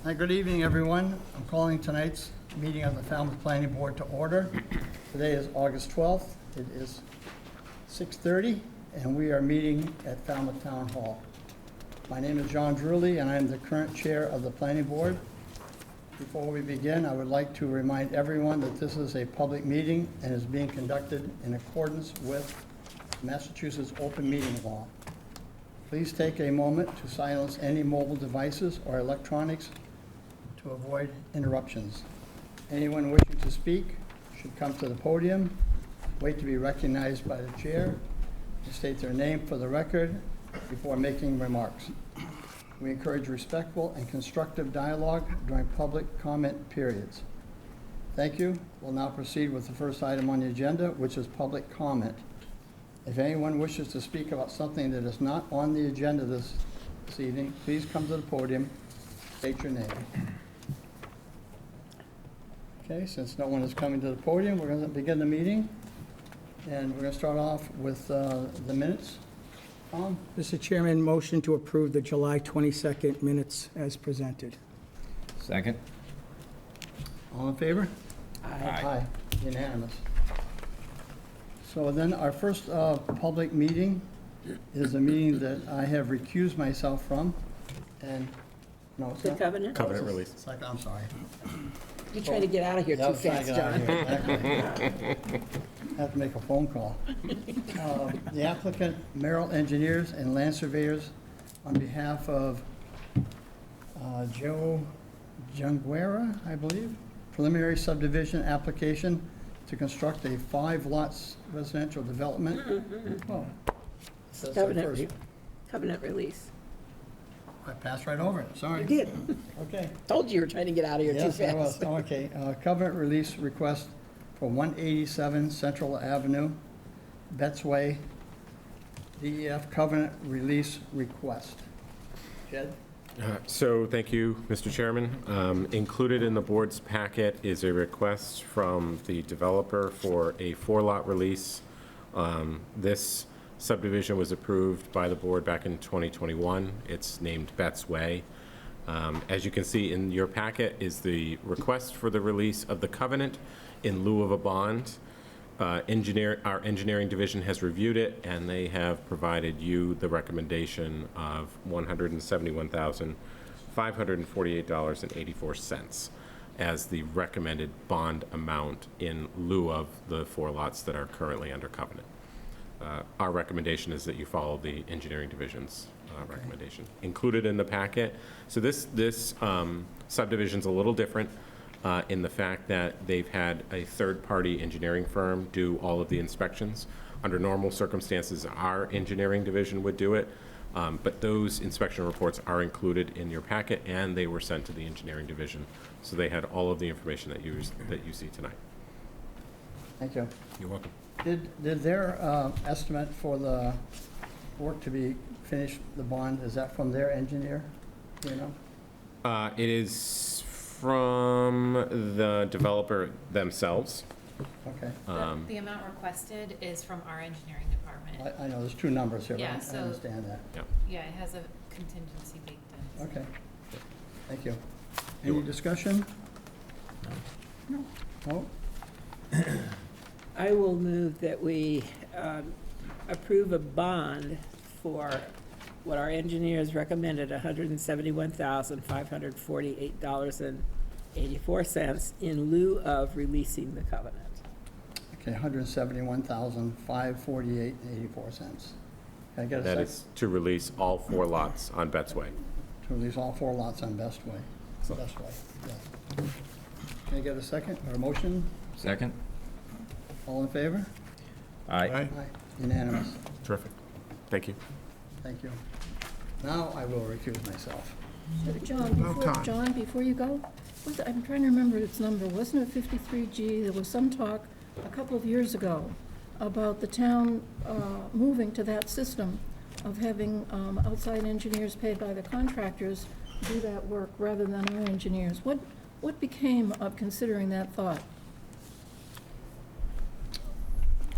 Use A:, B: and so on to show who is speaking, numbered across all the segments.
A: Hi, good evening, everyone. I'm calling tonight's meeting of the Falmouth Planning Board to order. Today is August 12th. It is 6:30, and we are meeting at Falmouth Town Hall. My name is John Drewley, and I am the current chair of the Planning Board. Before we begin, I would like to remind everyone that this is a public meeting and is being conducted in accordance with Massachusetts Open Meeting Law. Please take a moment to silence any mobile devices or electronics to avoid interruptions. Anyone wishing to speak should come to the podium, wait to be recognized by the chair, and state their name for the record before making remarks. We encourage respectful and constructive dialogue during public comment periods. Thank you. We'll now proceed with the first item on the agenda, which is public comment. If anyone wishes to speak about something that is not on the agenda this evening, please come to the podium, state your name. Okay, since no one is coming to the podium, we're going to begin the meeting. And we're going to start off with the minutes. Tom?
B: Mr. Chairman, motion to approve the July 22nd minutes as presented.
C: Second.
A: All in favor?
C: Aye.
A: Aye, unanimous. So then our first public meeting is a meeting that I have recused myself from, and, no, it's
D: The
A: not.
D: covenant?
C: Covenant release.
A: It's like, I'm sorry.
D: You're trying to get out of here
A: Yeah, I
D: too
A: was trying to
D: fast,
A: get out of
D: John.
A: here, exactly. Have to make a phone call. The applicant, Merrill Engineers and Land Surveyors, on behalf of Joao Junqueira, I believe, preliminary subdivision application to construct a 5 lots residential development. Oh, so that's our
D: Covenant
A: first-
D: Covenant release.
A: I passed right over it, sorry.
D: You did.
A: Okay.
D: Told you were trying to get out of here too
A: Yes, I was.
D: fast.
A: Okay, covenant release request for 187 Central Avenue, Betts Way, DEF covenant release request. Jed?
C: So, thank you, Mr. Chairman. Included in the board's packet is a request from the developer for a 4-lot release. This subdivision was approved by the board back in 2021. It's named Betts Way. As you can see in your packet is the request for the release of the covenant in lieu of a bond. Our engineering division has reviewed it, and they have provided you the recommendation of $171,548.84 as the recommended bond amount in lieu of the 4 lots that are currently under covenant. Our recommendation is that you follow the engineering division's recommendation. Included in the packet, so this subdivision's a little different in the fact that they've had a third-party engineering firm do all of the inspections. Under normal circumstances, our engineering division would do it, but those inspection reports are included in your packet, and they were sent to the engineering division, so they had all of the information that you see tonight.
A: Thank you.
C: You're welcome.
A: Did their estimate for the work to be finished, the bond, is that from their engineer? Do you know?
C: It is from the developer themselves.
A: Okay.
E: The amount requested is from our engineering department.
A: I know there's 2 numbers here, but
E: Yeah,
A: I
E: so-
A: understand that.
E: Yeah, it has a contingency baked in.
A: Okay. Thank you. Any discussion? No. No?
D: I will move that we approve a bond for what our engineers recommended, $171,548.84 in lieu of releasing the covenant.
A: Okay, $171,548.84. Can I get a
C: That
A: second?
C: is to release all 4 lots on Betts Way.
A: To release all 4 lots on Best Way. Best Way, yes. Can I get a second, or a motion?
C: Second.
A: All in favor?
C: Aye.
A: Aye. Unanimous.
C: Terrific. Thank you.
A: Thank you. Now I will recuse myself.
F: John, before you go, I'm trying to remember its number. Wasn't it 53G? There was some talk a couple of years ago about the town moving to that system of having outside engineers paid by the contractors do that work rather than our engineers. What became of considering that thought?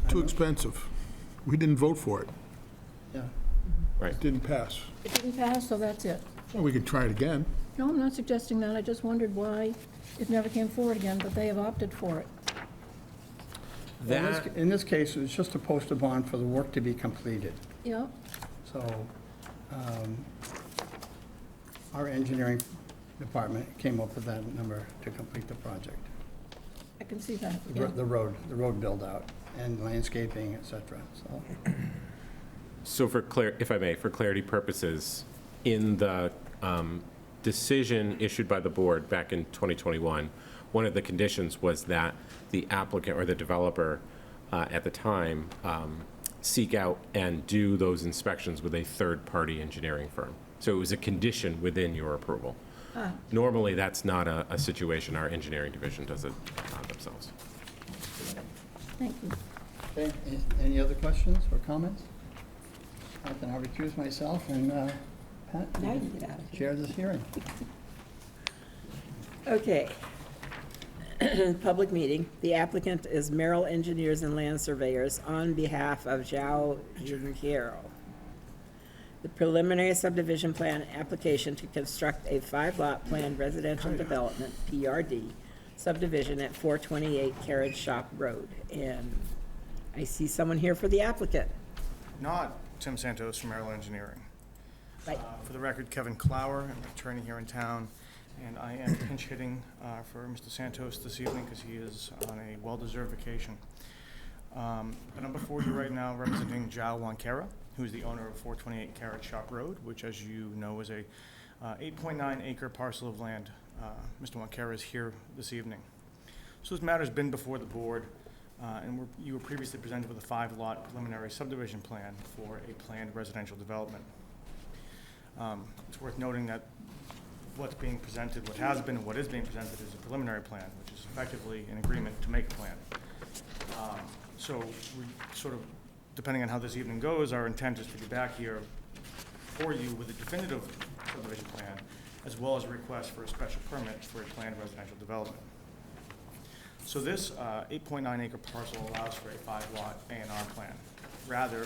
G: Too expensive. We didn't vote for it.
A: Yeah.
C: Right.
G: It didn't pass.
F: It didn't pass, so that's it.
G: Well, we could try it again.
F: No, I'm not suggesting that. I just wondered why it never came forward again, but they have opted for it.
C: That,
A: In this case, it was just to post a bond for the work to be completed.
F: Yeah,
A: So, our engineering department came up with that number to complete the project.
F: I can see that.
A: The
F: Yeah.
A: the road build-out and landscaping, et cetera, so.
C: so if I may, for clarity purposes, in the decision issued by the board back in 2021, one of the conditions was that the applicant or the developer at the time seek out and do those inspections with a third-party engineering firm. So it was a condition within your approval. Normally, that's not a situation. Our engineering division does it themselves.
F: Thank you.
A: Okay, any other questions or comments? Then I'll recuse myself and Pat,
D: Now
A: you
D: you
A: can
D: get out of here.
A: chair this hearing.
D: Okay. Public meeting. The applicant is Merrill Engineers and Land Surveyors on behalf of Joao Junqueira. The preliminary subdivision plan application to construct a 5-lot planned residential development, PRD, subdivision at 428 Carriage Shop Road. And I see someone here for the applicant.
H: Not Tim Santos from Merrill Engineering.
D: Right.
H: For the record, Kevin Clower, I'm an attorney here in town, and I am pinch hitting for Mr. Santos this evening because he is on a well-deserved vacation. But I'm before you right now representing Joao Junqueira, who is the owner of 428 Carriage Shop Road, which, as you know, is a 8.9 acre parcel of land. Mr. Junqueira is here this evening. So this matter's been before the board, and you were previously presented with a 5-lot preliminary subdivision plan for a planned residential development. It's worth noting that what's being presented, what has been and what is being presented is a preliminary plan, which is effectively an agreement to make a plan. So we sort of, depending on how this evening goes, our intent is to be back here for you with a definitive subdivision plan, as well as a request for a special permit for a planned residential development. So this 8.9 acre parcel allows for a 5-lot A&R plan. Rather,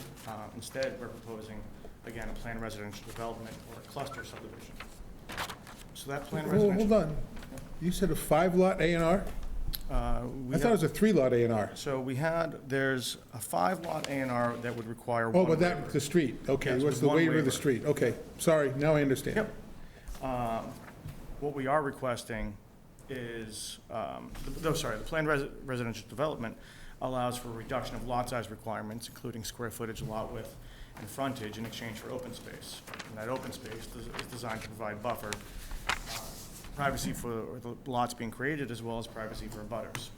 H: instead, we're proposing, again, a planned residential development or a cluster subdivision. So that planned residential.
G: Hold on. You said a 5-lot A&R? I thought it was a 3-lot A&R.
H: So there's a 5-lot A&R that would require
G: Oh,
H: one
G: but
H: waiver.
G: that, the street, okay,
H: Yes,
G: what's
H: with
G: the
H: one
G: waiver of
H: waiver.
G: the street? Okay, sorry, now I understand.
H: Yep. What we are requesting is, the planned residential development allows for a reduction of lot size requirements, including square footage, lot width, and frontage in exchange for open space. And that open space is designed to provide buffer, privacy for the lots being created, as well as privacy for abutters.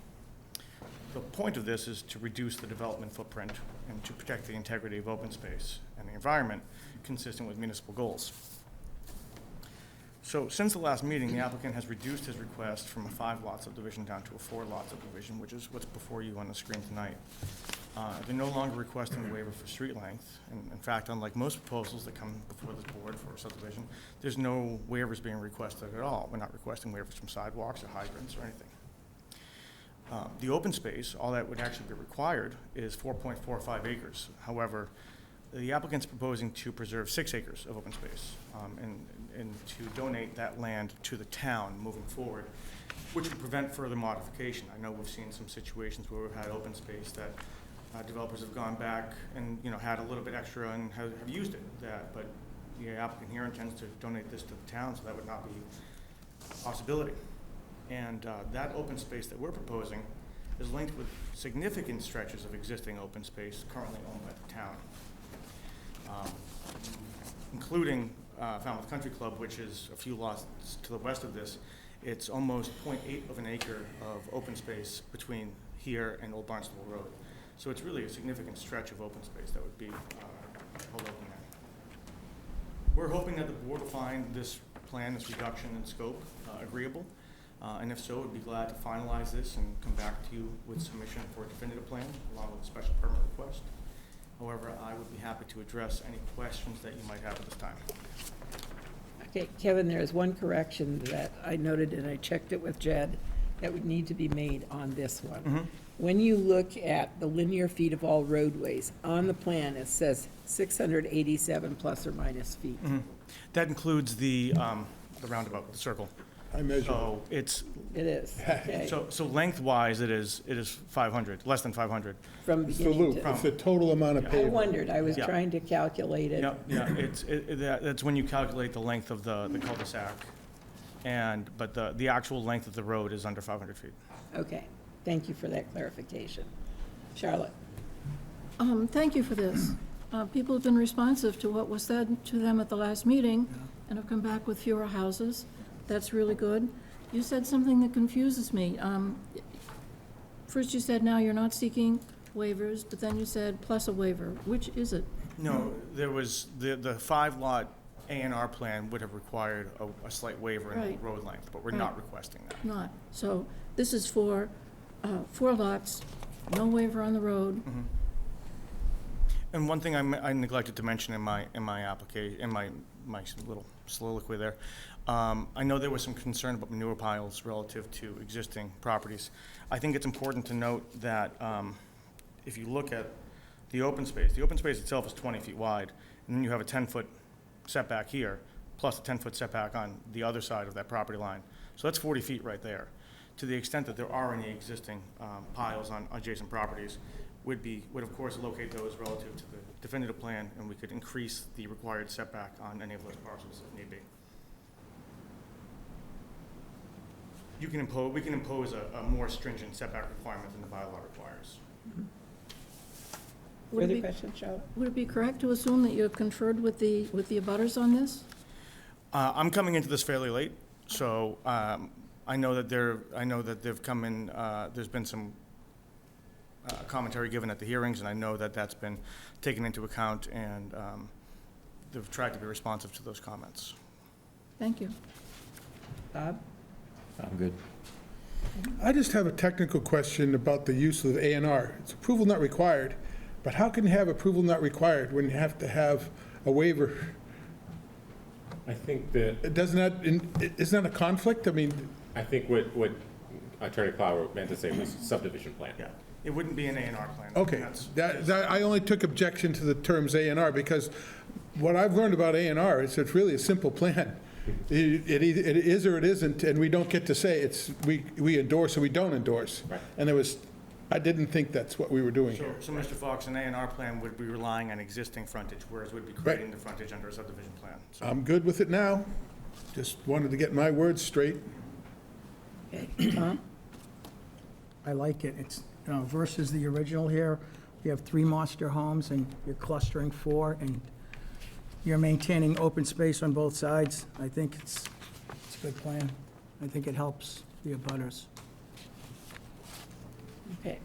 H: The point of this is to reduce the development footprint and to protect the integrity of open space and the environment consistent with municipal goals. So since the last meeting, the applicant has reduced his request from a 5-lot subdivision down to a 4-lot subdivision, which is what's before you on the screen tonight. They're no longer requesting a waiver for street length. And in fact, unlike most proposals that come before this board for a subdivision, there's no waivers being requested at all. We're not requesting waivers from sidewalks or hydrants or anything. The open space, all that would actually be required is 4.45 acres. However, the applicant's proposing to preserve 6 acres of open space and to donate that land to the town moving forward, which would prevent further modification. I know we've seen some situations where we've had open space that developers have gone back and had a little bit extra and have used it. But the applicant here intends to donate this to the town, so that would not be a possibility. And that open space that we're proposing is linked with significant stretches of existing open space currently owned by the town, including Falmouth Country Club, which is a few lots to the west of this. It's almost 0.8 of an acre of open space between here and Old Barnstable Road. So it's really a significant stretch of open space that would be held open there. We're hoping that the board will find this plan, this reduction in scope, agreeable. And if so, we'd be glad to finalize this and come back to you with submission for a definitive plan along with a special permit request. However, I would be happy to address any questions that you might have at this time.
D: Okay, Kevin, there is one correction that I noted, and I checked it with Jed, that would need to be made on this one.
H: Mm-hmm.
D: When you look at the linear feet of all roadways, on the plan, it says 687 plus or minus feet.
H: That includes the the roundabout, the circle.
G: I measured.
H: So it's,
D: It is, okay,
H: so lengthwise, it is 500, less than 500.
D: from
G: It's the
D: beginning
G: loop,
D: to.
G: it's the total amount of
D: I
G: pavement.
D: wondered, I was
H: Yeah.
D: trying to calculate it.
H: Yeah, that's when you calculate the length of the cul-de-sac. But the actual length of the road is under 500 feet.
D: Okay, thank you for that clarification. Charlotte?
F: Thank you for this. People have been responsive to what was said to them at the last meeting and have come back with fewer houses. That's really good. You said something that confuses me. First you said now you're not seeking waivers, but then you said plus a waiver. Which is it?
H: No, there was, the 5-lot A&R plan would have required a slight waiver in
F: Right.
H: road length, but we're
F: Right.
H: not requesting that.
F: Not. So this is for 4 lots, no waiver on the road.
H: And one thing I neglected to mention in my application, in my little soliloquy there, I know there was some concern about manure piles relative to existing properties. I think it's important to note that if you look at the open space itself is 20 feet wide, and then you have a 10-foot setback here, plus a 10-foot setback on the other side of that property line. So that's 40 feet right there. To the extent that there are any existing piles on adjacent properties, would of course locate those relative to the definitive plan, and we could increase the required setback on any of those parcels if need be. We can impose a more stringent setback requirement than the bylaw requires.
F: Would it
D: Further
F: be-
D: questions, Charlotte?
F: Would it be correct to assume that you have conferred with the abutters on this?
H: I'm coming into this fairly late, so I know that they've come in. There's been some commentary given at the hearings, and I know that that's been taken into account, and they've tried to be responsive to those comments.
F: Thank you.
D: Bob?
I: I'm good.
G: I just have a technical question about the use of A&R. It's approval not required, but how can you have approval not required when you have to have a waiver?
C: I think that,
G: Doesn't that, isn't that a conflict? I mean,
C: I think what Attorney Clower meant to say was subdivision plan.
H: Yeah, it wouldn't be an A&R plan.
G: okay,
H: That's-
G: I only took objection to the terms A&R because what I've learned about A&R is it's really a simple plan. It is or it isn't, and we don't get to say we endorse or we don't endorse.
C: Right.
G: And I didn't think that's what we were doing
H: So,
G: here.
H: so Mr. Fox, an A&R plan would be relying on existing frontage, whereas we'd be creating the frontage under a subdivision plan. So
G: I'm good with it now. Just wanted to get my words straight.
D: Okay, Tom?
B: I like it. It's, versus the original here, you have 3 monster homes and you're clustering 4, and you're maintaining open space on both sides. I think it's a good plan. I think it helps the abutters.
D: Okay.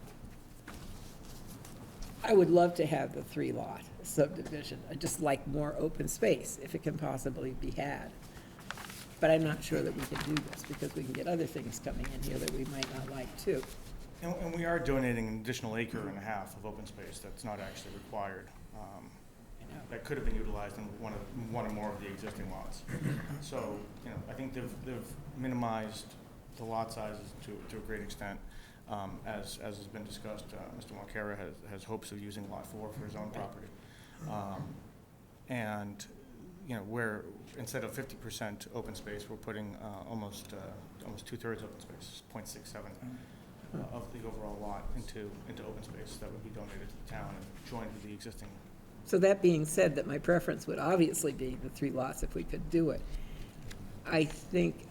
D: I would love to have the 3-lot subdivision. I just like more open space if it can possibly be had. But I'm not sure that we can do this because we can get other things coming in here that we might not like too.
H: And we are donating an additional acre and a half of open space that's not actually required.
D: I know.
H: That could have been utilized in one or more of the existing lots. So, I think they've minimized the lot sizes to a great extent. As has been discussed, Mr. Junqueira has hopes of using Lot 4 for his own property. And, where instead of 50% open space, we're putting almost 2/3 open space, 0.67 of the overall lot into open space that would be donated to the town and joined with the existing.
D: So that being said, that my preference would obviously be the 3 lots if we could do it. I think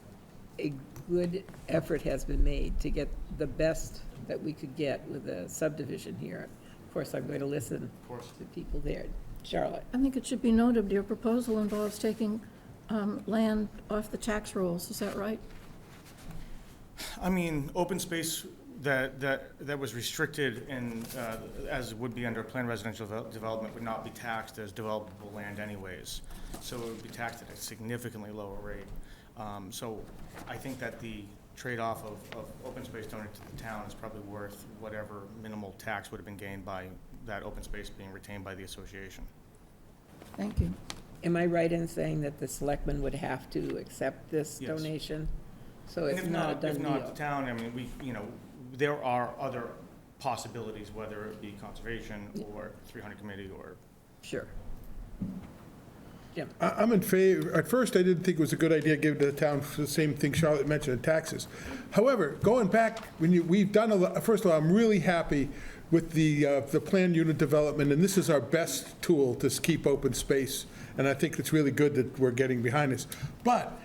D: a good effort has been made to get the best that we could get with a subdivision here. Of course, I'm going to listen
H: Of course.
D: to people there. Charlotte?
F: I think it should be noted, your proposal involves taking land off the tax rolls, is that right?
H: I mean, open space that was restricted in, as would be under planned residential development would not be taxed as developable land anyways. So it would be taxed at a significantly lower rate. So I think that the trade-off of open space donated to the town is probably worth whatever minimal tax would have been gained by that open space being retained by the association.
F: Thank you.
D: Am I right in saying that the selectmen would have to accept this
H: Yes.
D: donation? So
H: And
D: it's not a done
H: if not, the
D: deal?
H: town, I mean, there are other possibilities, whether it be conservation or 300 committee or
D: Sure. Jim?
G: I'm in favor, at first, I didn't think it was a good idea to give it to the town for the same thing Charlotte mentioned, taxes. However, going back, we've done a lot, first of all, I'm really happy with the planned unit development, and this is our best tool to keep open space, and I think it's really good that we're getting behind this. But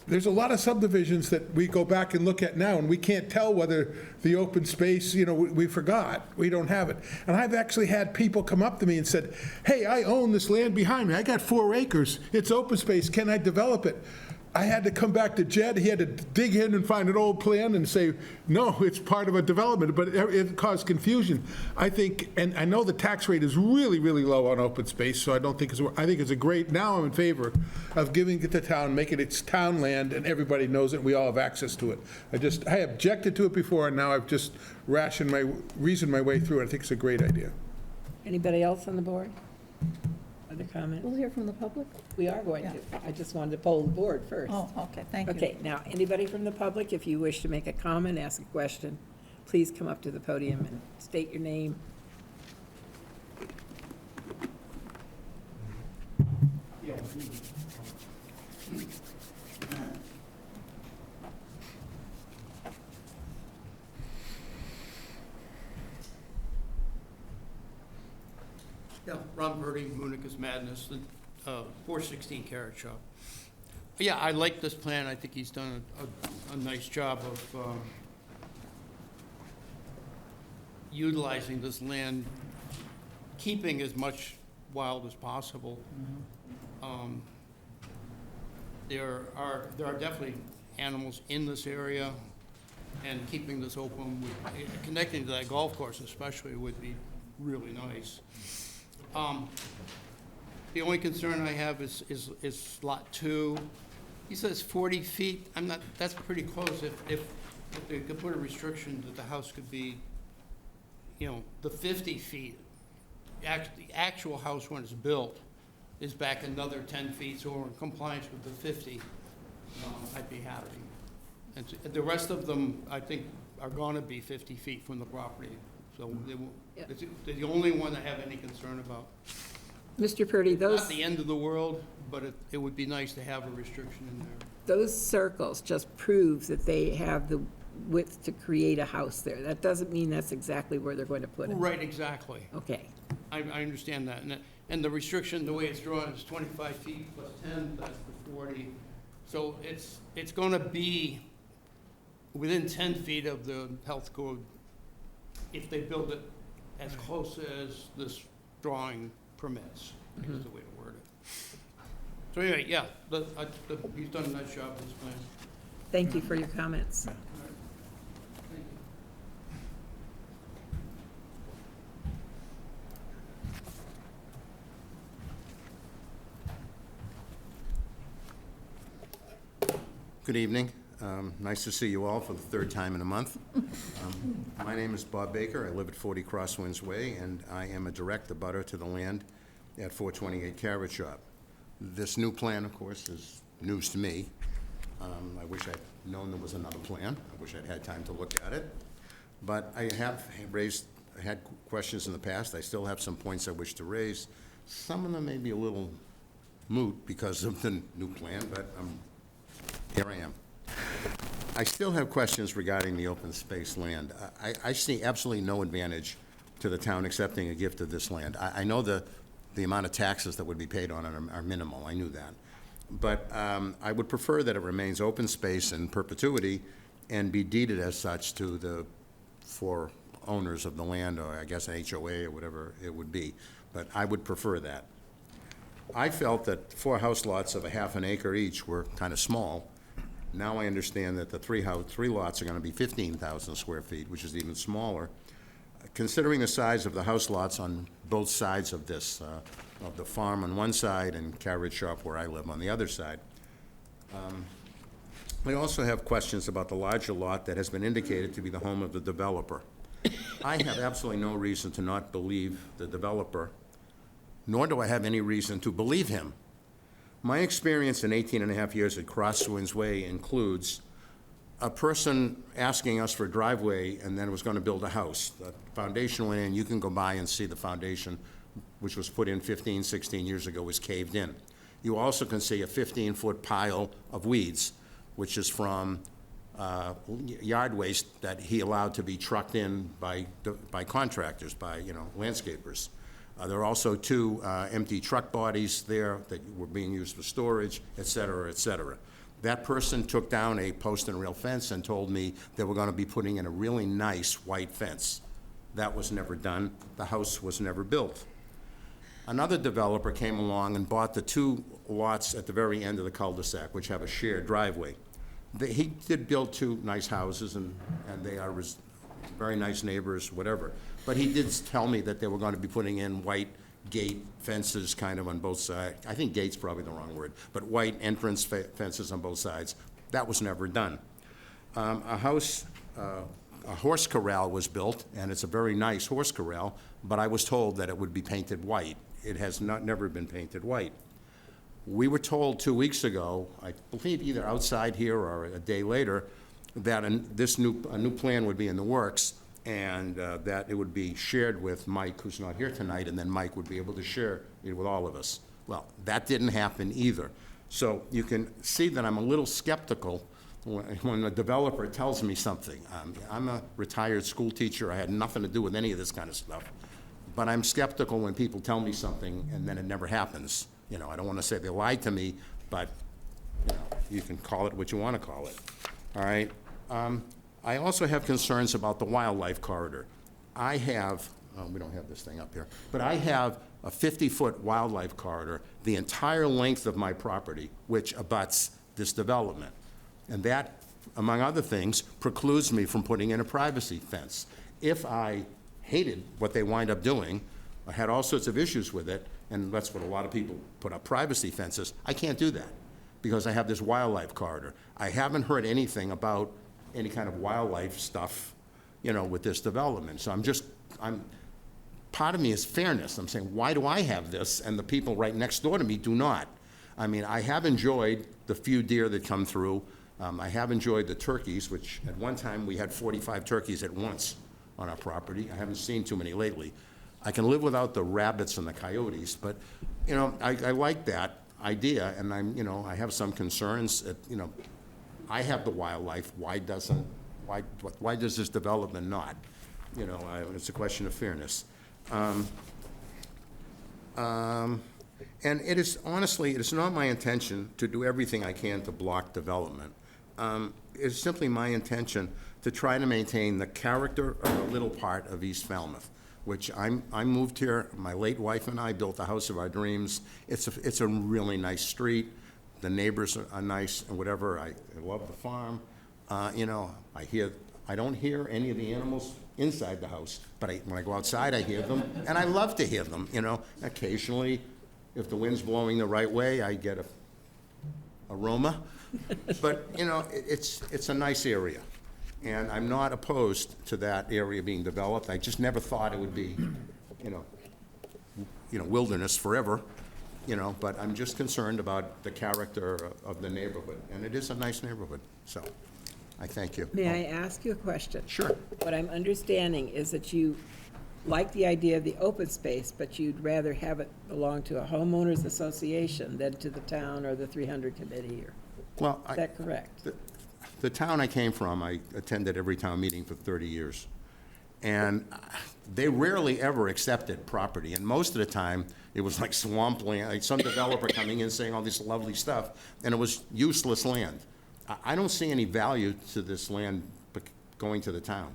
G: there's a lot of subdivisions that we go back and look at now, and we can't tell whether the open space, we forgot, we don't have it. And I've actually had people come up to me and said, hey, I own this land behind me, I got 4 acres, it's open space, can I develop it? I had to come back to Jed, he had to dig in and find an old plan and say, no, it's part of a development, but it caused confusion. I think, and I know the tax rate is really, really low on open space, so I think it's a great, now I'm in favor of giving it to town, making it town land, and everybody knows it, we all have access to it. I objected to it before, and now I've just reasoned my way through it. I think it's a great idea.
D: Anybody else on the board? Other comments?
F: We'll hear from the public?
D: We are going to. I just wanted to poll the board first.
F: Oh, okay, thank you.
D: Okay, now, anybody from the public, if you wish to make a comment, ask a question, please come up to the podium and state your name.
I: Yeah, Ron Birdie, Moonica's Madness, 416 Carriage Shop. Yeah, I like this plan. I think he's done a nice job of utilizing this land, keeping as much wild as possible. There are definitely animals in this area, and keeping this open, connecting to that golf course especially, would be really nice. The only concern I have is lot 2. He says 40 feet. That's pretty close. If they could put a restriction that the house could be, the 50 feet. The actual house, when it's built, is back another 10 feet, so we're in compliance with the 50. I'd be happy. And the rest of them, I think, are gonna be 50 feet from the property. So they're the only one I have any concern about.
D: Mr. Purdy,
I: Not the end of the world, but it would be nice to have a restriction in there.
D: those circles just prove that they have the width to create a house there. That doesn't mean that's exactly where they're going to put it.
I: Right, exactly.
D: Okay.
I: I understand that. And the restriction, the way it's drawn, is 25 feet plus 10, that's the 40. So it's going to be within 10 feet of the health code if they build it as close as this drawing permits, is the way to word it. So anyway, yeah, he's done a nice job with this plan.
D: Thank you for your comments.
J: Good evening. Nice to see you all for the third time in a month. My name is Bob Baker. I live at 40 Crosswinds Way, and I am a direct abutter to the land at 428 Carriage Shop. This new plan, of course, is news to me. I wish I'd known there was another plan. I wish I'd had time to look at it. But I have had questions in the past. I still have some points I wish to raise. Some of them may be a little moot because of the new plan, but here I am. I still have questions regarding the open space land. I see absolutely no advantage to the town accepting a gift of this land. I know the amount of taxes that would be paid on it are minimal. I knew that. But I would prefer that it remains open space in perpetuity and be deeded as such to the 4 owners of the land, or I guess an HOA or whatever it would be. But I would prefer that. I felt that 4 house lots of a half an acre each were kind of small. Now I understand that the 3 lots are going to be 15,000 square feet, which is even smaller. Considering the size of the house lots on both sides of this, of the farm on one side and Carriage Shop where I live on the other side. I also have questions about the larger lot that has been indicated to be the home of the developer. I have absolutely no reason to not believe the developer, nor do I have any reason to believe him. My experience in 18 and a half years at Crosswinds Way includes a person asking us for a driveway and then was going to build a house. The foundation went in, you can go by and see the foundation which was put in 15, 16 years ago, was caved in. You also can see a 15-foot pile of weeds, which is from yard waste that he allowed to be trucked in by contractors, by, landscapers. There are also 2 empty truck bodies there that were being used for storage, et cetera, et cetera. That person took down a post and rail fence and told me they were going to be putting in a really nice white fence. That was never done. The house was never built. Another developer came along and bought the 2 lots at the very end of the cul-de-sac, which have a shared driveway. He did build 2 nice houses, and they are very nice neighbors, whatever. But he did tell me that they were going to be putting in white gate fences kind of on both sides. I think gate's probably the wrong word, but white entrance fences on both sides. That was never done. A horse corral was built, and it's a very nice horse corral, but I was told that it would be painted white. It has never been painted white. We were told 2 weeks ago, I believe either outside here or a day later, that a new plan would be in the works, and that it would be shared with Mike, who's not here tonight, and then Mike would be able to share it with all of us. Well, that didn't happen either. So you can see that I'm a little skeptical when a developer tells me something. I'm a retired school teacher. I had nothing to do with any of this kind of stuff. But I'm skeptical when people tell me something and then it never happens. I don't want to say they lied to me, but you can call it what you want to call it. All right? I also have concerns about the wildlife corridor. I have, we don't have this thing up here, but I have a 50-foot wildlife corridor the entire length of my property, which abuts this development. And that, among other things, precludes me from putting in a privacy fence. If I hated what they wind up doing, I had all sorts of issues with it, and that's what a lot of people put up, privacy fences, I can't do that because I have this wildlife corridor. I haven't heard anything about any kind of wildlife stuff, with this development. So part of me is fairness. I'm saying, why do I have this and the people right next door to me do not? I mean, I have enjoyed the few deer that come through. I have enjoyed the turkeys, which at one time we had 45 turkeys at once on our property. I haven't seen too many lately. I can live without the rabbits and the coyotes, but, I like that idea, and I have some concerns. I have the wildlife. Why does this development not? It's a question of fairness. And it is, honestly, it is not my intention to do everything I can to block development. It's simply my intention to try to maintain the character of the little part of East Falmouth, which I moved here, my late wife and I built the house of our dreams. It's a really nice street. The neighbors are nice and whatever. I love the farm. I don't hear any of the animals inside the house, but when I go outside, I hear them, and I love to hear them, Occasionally, if the wind's blowing the right way, I get a aroma. But, it's a nice area, and I'm not opposed to that area being developed. I just never thought it would be, wilderness forever. But I'm just concerned about the character of the neighborhood, and it is a nice neighborhood, so I thank you.
D: May I ask you a question?
J: Sure.
D: What I'm understanding is that you like the idea of the open space, but you'd rather have it belong to a homeowners association than to the town or the 300 committee, or, is that correct?
J: The town I came from, I attended every town meeting for 30 years, and they rarely ever accepted property, and most of the time, it was like swampland, like some developer coming in saying all this lovely stuff, and it was useless land. I don't see any value to this land going to the town.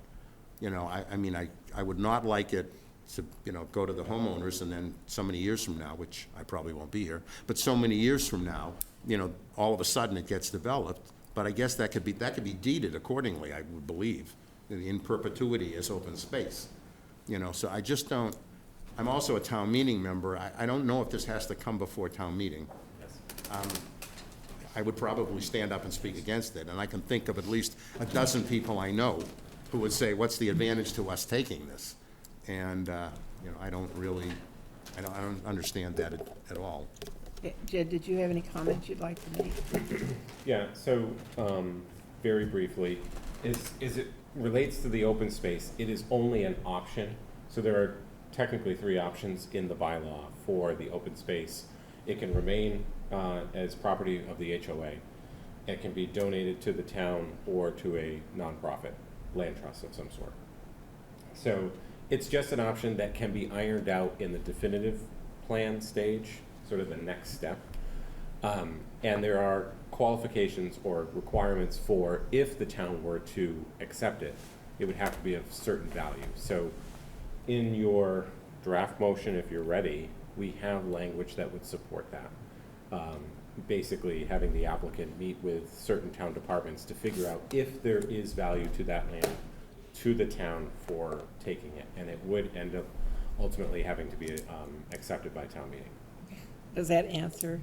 J: I would not like it to, go to the homeowners, and then so many years from now, which I probably won't be here, but so many years from now, all of a sudden it gets developed. But I guess that could be deeded accordingly, I would believe, in perpetuity as open space. So I just don't. I'm also a town meeting member. I don't know if this has to come before town meeting. I would probably stand up and speak against it, and I can think of at least a dozen people I know who would say, what's the advantage to us taking this? And, I don't understand that at all.
D: Jed, did you have any comments you'd like to make?
C: Yeah, so, very briefly, as it relates to the open space, it is only an option. So there are technically 3 options in the bylaw for the open space. It can remain as property of the HOA. It can be donated to the town or to a nonprofit land trust of some sort. So it's just an option that can be ironed out in the definitive plan stage, sort of the next step. And there are qualifications or requirements for if the town were to accept it, it would have to be of certain value. So in your draft motion, if you're ready, we have language that would support that. Basically having the applicant meet with certain town departments to figure out if there is value to that land to the town for taking it, and it would end up ultimately having to be accepted by town meeting.
D: Does that answer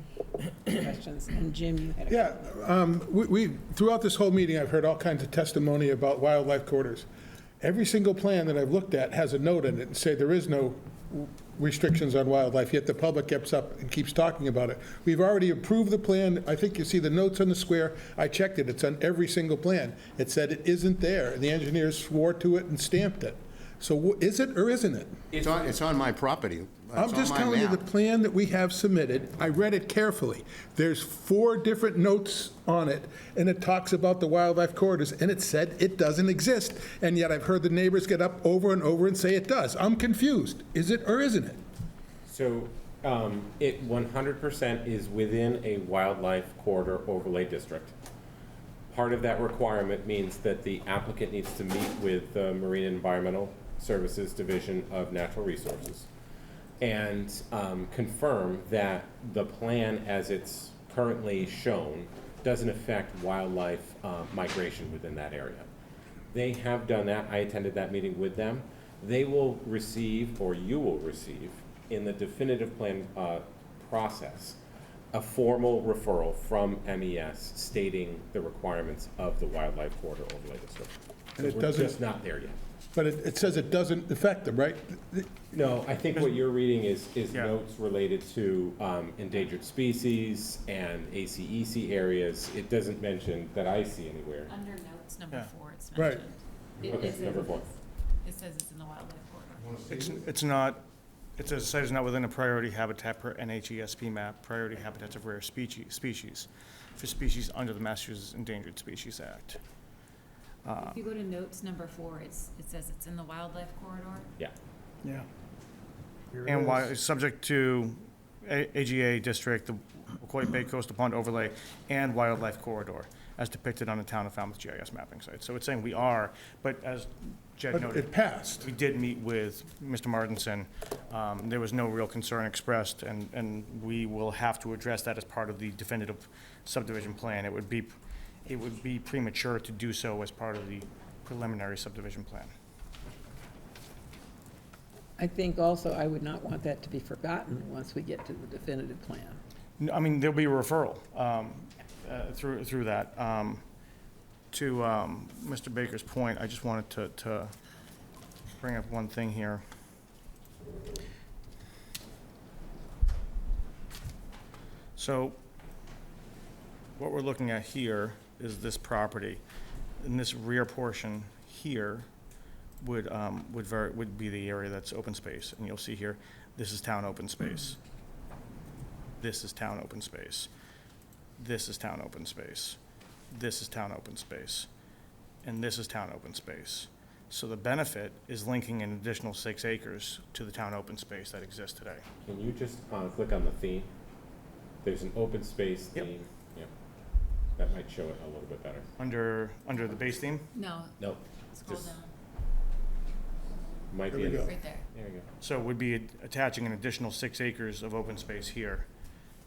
D: questions? And Jim, you had a
G: Yeah, we, throughout this whole meeting, I've heard all kinds of testimony about wildlife corridors. Every single plan that I've looked at has a note in it and say there is no restrictions on wildlife, yet the public gets up and keeps talking about it. We've already approved the plan. I think you see the notes on the square. I checked it. It's on every single plan. It said it isn't there, and the engineers swore to it and stamped it. So is it or isn't it?
J: It's on my property.
G: I'm just telling you, the plan that we have submitted, I read it carefully. There's 4 different notes on it, and it talks about the wildlife corridors, and it said it doesn't exist. And yet I've heard the neighbors get up over and over and say it does. I'm confused. Is it or isn't it?
C: So it 100% is within a wildlife corridor overlay district. Part of that requirement means that the applicant needs to meet with the Marine and Environmental Services Division of Natural Resources and confirm that the plan as it's currently shown doesn't affect wildlife migration within that area. They have done that. I attended that meeting with them. They will receive, or you will receive, in the definitive plan process, a formal referral from MES stating the requirements of the wildlife corridor overlay district.
G: And it
C: We're
G: doesn't-
C: just not there yet.
G: But it says it doesn't affect them, right?
C: No, I think what you're reading is
H: Yeah.
C: notes related to endangered species and ACEC areas. It doesn't mention that I see anywhere.
E: Under notes number
H: Yeah.
E: 4, it's
G: Right.
E: mentioned. It-
C: Okay,
E: it says
C: number 4.
E: It says it's in the wildlife corridor.
H: It's not, it says the site is not within a priority habitat per NHESP map, priority habitats of rare species, for species under the Massachusetts Endangered Species Act.
E: If you go to notes number 4, it says it's in the wildlife corridor.
C: Yeah.
G: Yeah.
H: And while it's subject to AGA district, the Wacoit Bay Coastal Pond overlay, and wildlife corridor, as depicted on the town of Falmouth GIS mapping site. So it's saying we are, but as Jed
G: But
H: noted,
G: it passed.
H: we did meet with Mr. Martinson. There was no real concern expressed, and we will have to address that as part of the definitive subdivision plan. It would be premature to do so as part of the preliminary subdivision plan.
D: I think also I would not want that to be forgotten once we get to the definitive plan.
H: I mean, there'll be a referral through that. To Mr. Baker's point, I just wanted to bring up one thing here. So what we're looking at here is this property, and this rear portion here would be the area that's open space. And you'll see here, this is town open space. This is town open space. This is town open space. This is town open space. And this is town open space. So the benefit is linking an additional 6 acres to the town open space that exists today.
C: Can you just click on the theme? There's an open space
H: Yep.
C: theme. Yep. That might show it a little bit better.
H: Under the base theme?
E: No,
C: Nope.
E: scroll
C: Just-
E: down,
C: Might
G: There
C: be.
G: we go.
E: right there.
C: There you go.
H: So it would be attaching an additional 6 acres of open space here.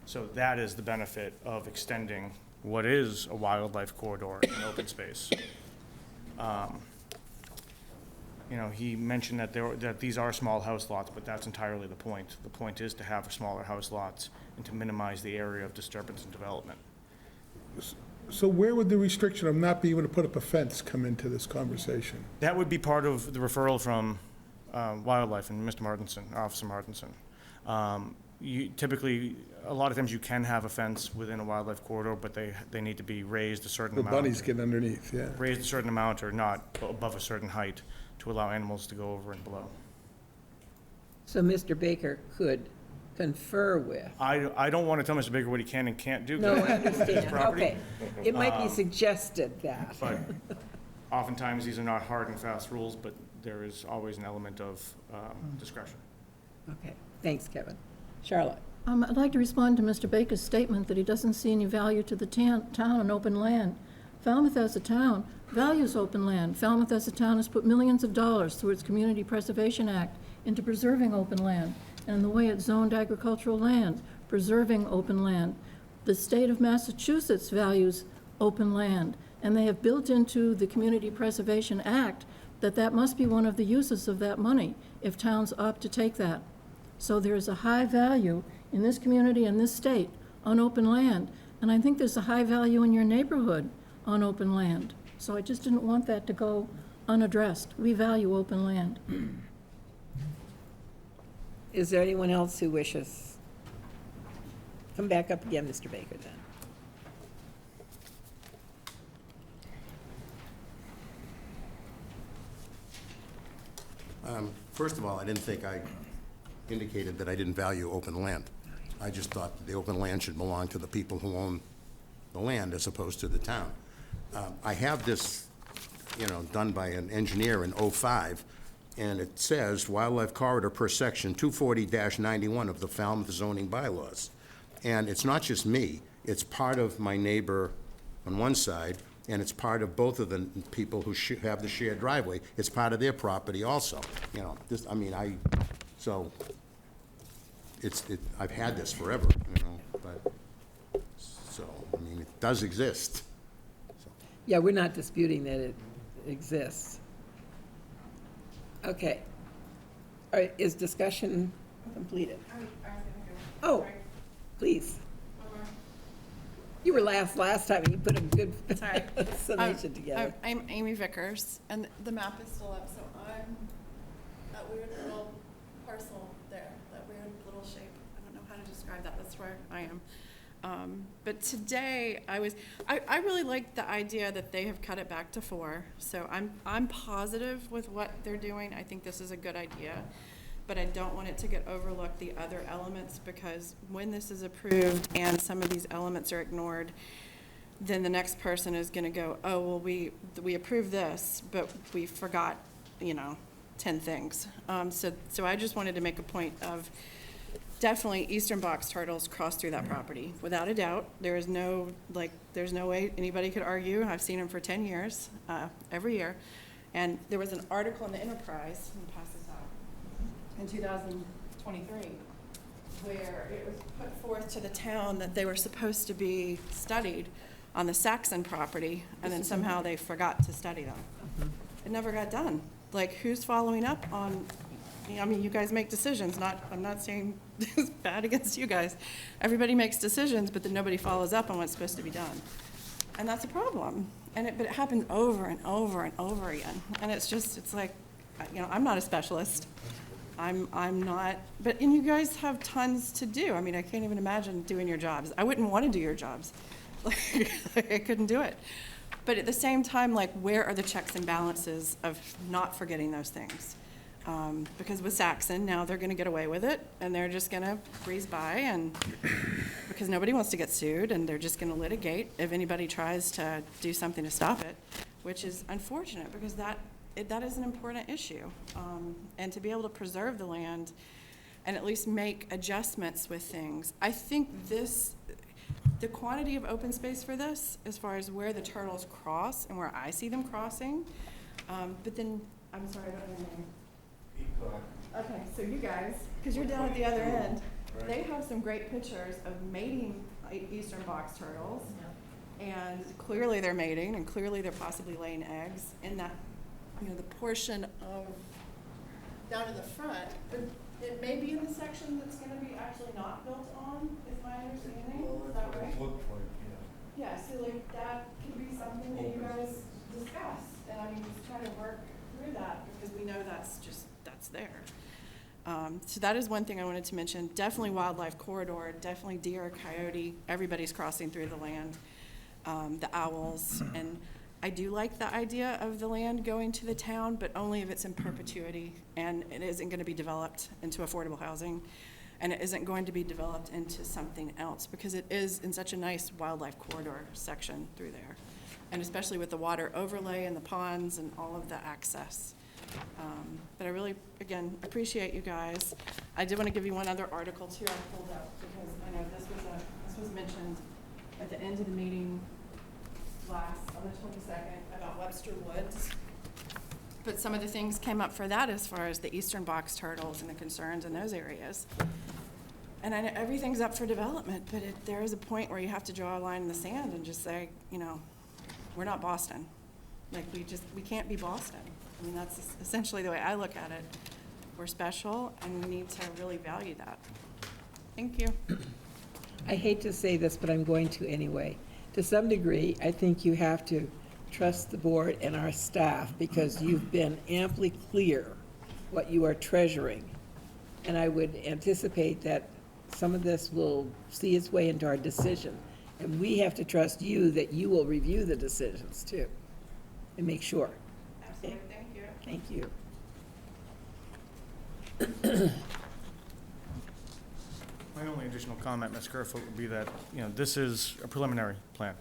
H: So that is the benefit of extending what is a wildlife corridor in open space. You know, he mentioned that these are small house lots, but that's entirely the point. The point is to have smaller house lots and to minimize the area of disturbance and development.
G: So where would the restriction of not being able to put up a fence come into this conversation?
H: That would be part of the referral from Wildlife and Mr. Martinson, Officer Martinson. Typically, a lot of times you can have a fence within a wildlife corridor, but they need to be raised a certain
G: The
H: amount.
G: bunnies get underneath, yeah.
H: Raised a certain amount or not above a certain height to allow animals to go over and below.
D: So Mr. Baker could confer with.
H: I don't want to tell Mr. Baker what he can and can't do. 'cause
D: No, I
H: it's his
D: understand,
H: property.
D: okay. It might be suggested that.
H: But oftentimes, these are not hard and fast rules, but there is always an element of discretion.
D: Okay, thanks, Kevin. Charlotte?
F: I'd like to respond to Mr. Baker's statement that he doesn't see any value to the town on open land. Falmouth as a town values open land. Falmouth as a town has put millions of dollars through its Community Preservation Act into preserving open land, and the way it's zoned agricultural land, preserving open land. The state of Massachusetts values open land, and they have built into the Community Preservation Act that must be one of the uses of that money if towns opt to take that. So there is a high value in this community and this state on open land, and I think there's a high value in your neighborhood on open land. So I just didn't want that to go unaddressed. We value open land.
D: Is there anyone else who wishes? Come back up again, Mr. Baker, then.
J: First of all, I didn't think I indicated that I didn't value open land. I just thought that the open land should belong to the people who own the land as opposed to the town. I have this, done by an engineer in '05, and it says wildlife corridor per section 240-91 of the Falmouth zoning bylaws. And it's not just me, it's part of my neighbor on one side, and it's part of both of the people who have the shared driveway. It's part of their property also, so I've had this forever, but, so, it does exist.
D: Yeah, we're not disputing that it exists. Okay. All right, is discussion completed? Oh, please. You were last time, and you put a good
K: Sorry.
D: summation together.
K: I'm Amy Vickers, and the map is still up, so I'm that weird little parcel there, that weird little shape. I don't know how to describe that. That's where I am. But today I really like the idea that they have cut it back to 4. So I'm positive with what they're doing. I think this is a good idea, but I don't want it to get overlooked the other elements, because when this is approved and some of these elements are ignored, then the next person is going to go, oh, well, we approved this, but we forgot, 10 things. So I just wanted to make a point of definitely eastern box turtles cross through that property, without a doubt. There's no way anybody could argue. I've seen them for 10 years, every year. And there was an article in the Enterprise, let me pass this out, in 2023, where it was put forth to the town that they were supposed to be studied on the Saxon property, and then somehow they forgot to study them. It never got done. Like, who's following up on, you guys make decisions, I'm not saying this is bad against you guys. Everybody makes decisions, but then nobody follows up on what's supposed to be done. And that's a problem. But it happens over and over and over again. And it's like, I'm not a specialist. I'm not, and you guys have tons to do. I can't even imagine doing your jobs. I wouldn't want to do your jobs. I couldn't do it. But at the same time, where are the checks and balances of not forgetting those things? Because with Saxon, now they're going to get away with it, and they're just going to breeze by, and because nobody wants to get sued, and they're just going to litigate if anybody tries to do something to stop it, which is unfortunate, because that is an important issue. And to be able to preserve the land and at least make adjustments with things. I think the quantity of open space for this, as far as where the turtles cross and where I see them crossing, but then, I'm sorry, I don't know your name. Okay, so you guys, because you're down at the other end, they have some great pictures of mating eastern box turtles, and clearly they're mating, and clearly they're possibly laying eggs in that, the portion of down in the front. But it may be in the section that's going to be actually not built on, is my understanding. Is that right? Yeah, so that could be something that you guys discuss, and just try to work through that, because we know that's there. So that is one thing I wanted to mention. Definitely wildlife corridor, definitely deer, coyote, everybody's crossing through the land, the owls. And I do like the idea of the land going to the town, but only if it's in perpetuity and it isn't going to be developed into affordable housing, and it isn't going to be developed into something else, because it is in such a nice wildlife corridor section through there. And especially with the water overlay and the ponds and all of the access. But I really, again, appreciate you guys. I did want to give you one other article too I pulled up, because I know this was mentioned at the end of the meeting on the 22nd about Webster Woods. But some of the things came up for that as far as the eastern box turtles and the concerns in those areas. And I know everything's up for development, but there is a point where you have to draw a line in the sand and just say, you know, we're not Boston. Like, we can't be Boston. I mean, that's essentially the way I look at it. We're special, and we need to really value that. Thank you.
D: I hate to say this, but I'm going to anyway. To some degree, I think you have to trust the board and our staff, because you've been amply clear what you are treasuring. And I would anticipate that some of this will see its way into our decision. And we have to trust you that you will review the decisions too, and make sure.
K: Absolutely, thank you.
D: Thank you.
H: My only additional comment, Ms. Kerfoot, would be that, you know, this is a preliminary plan,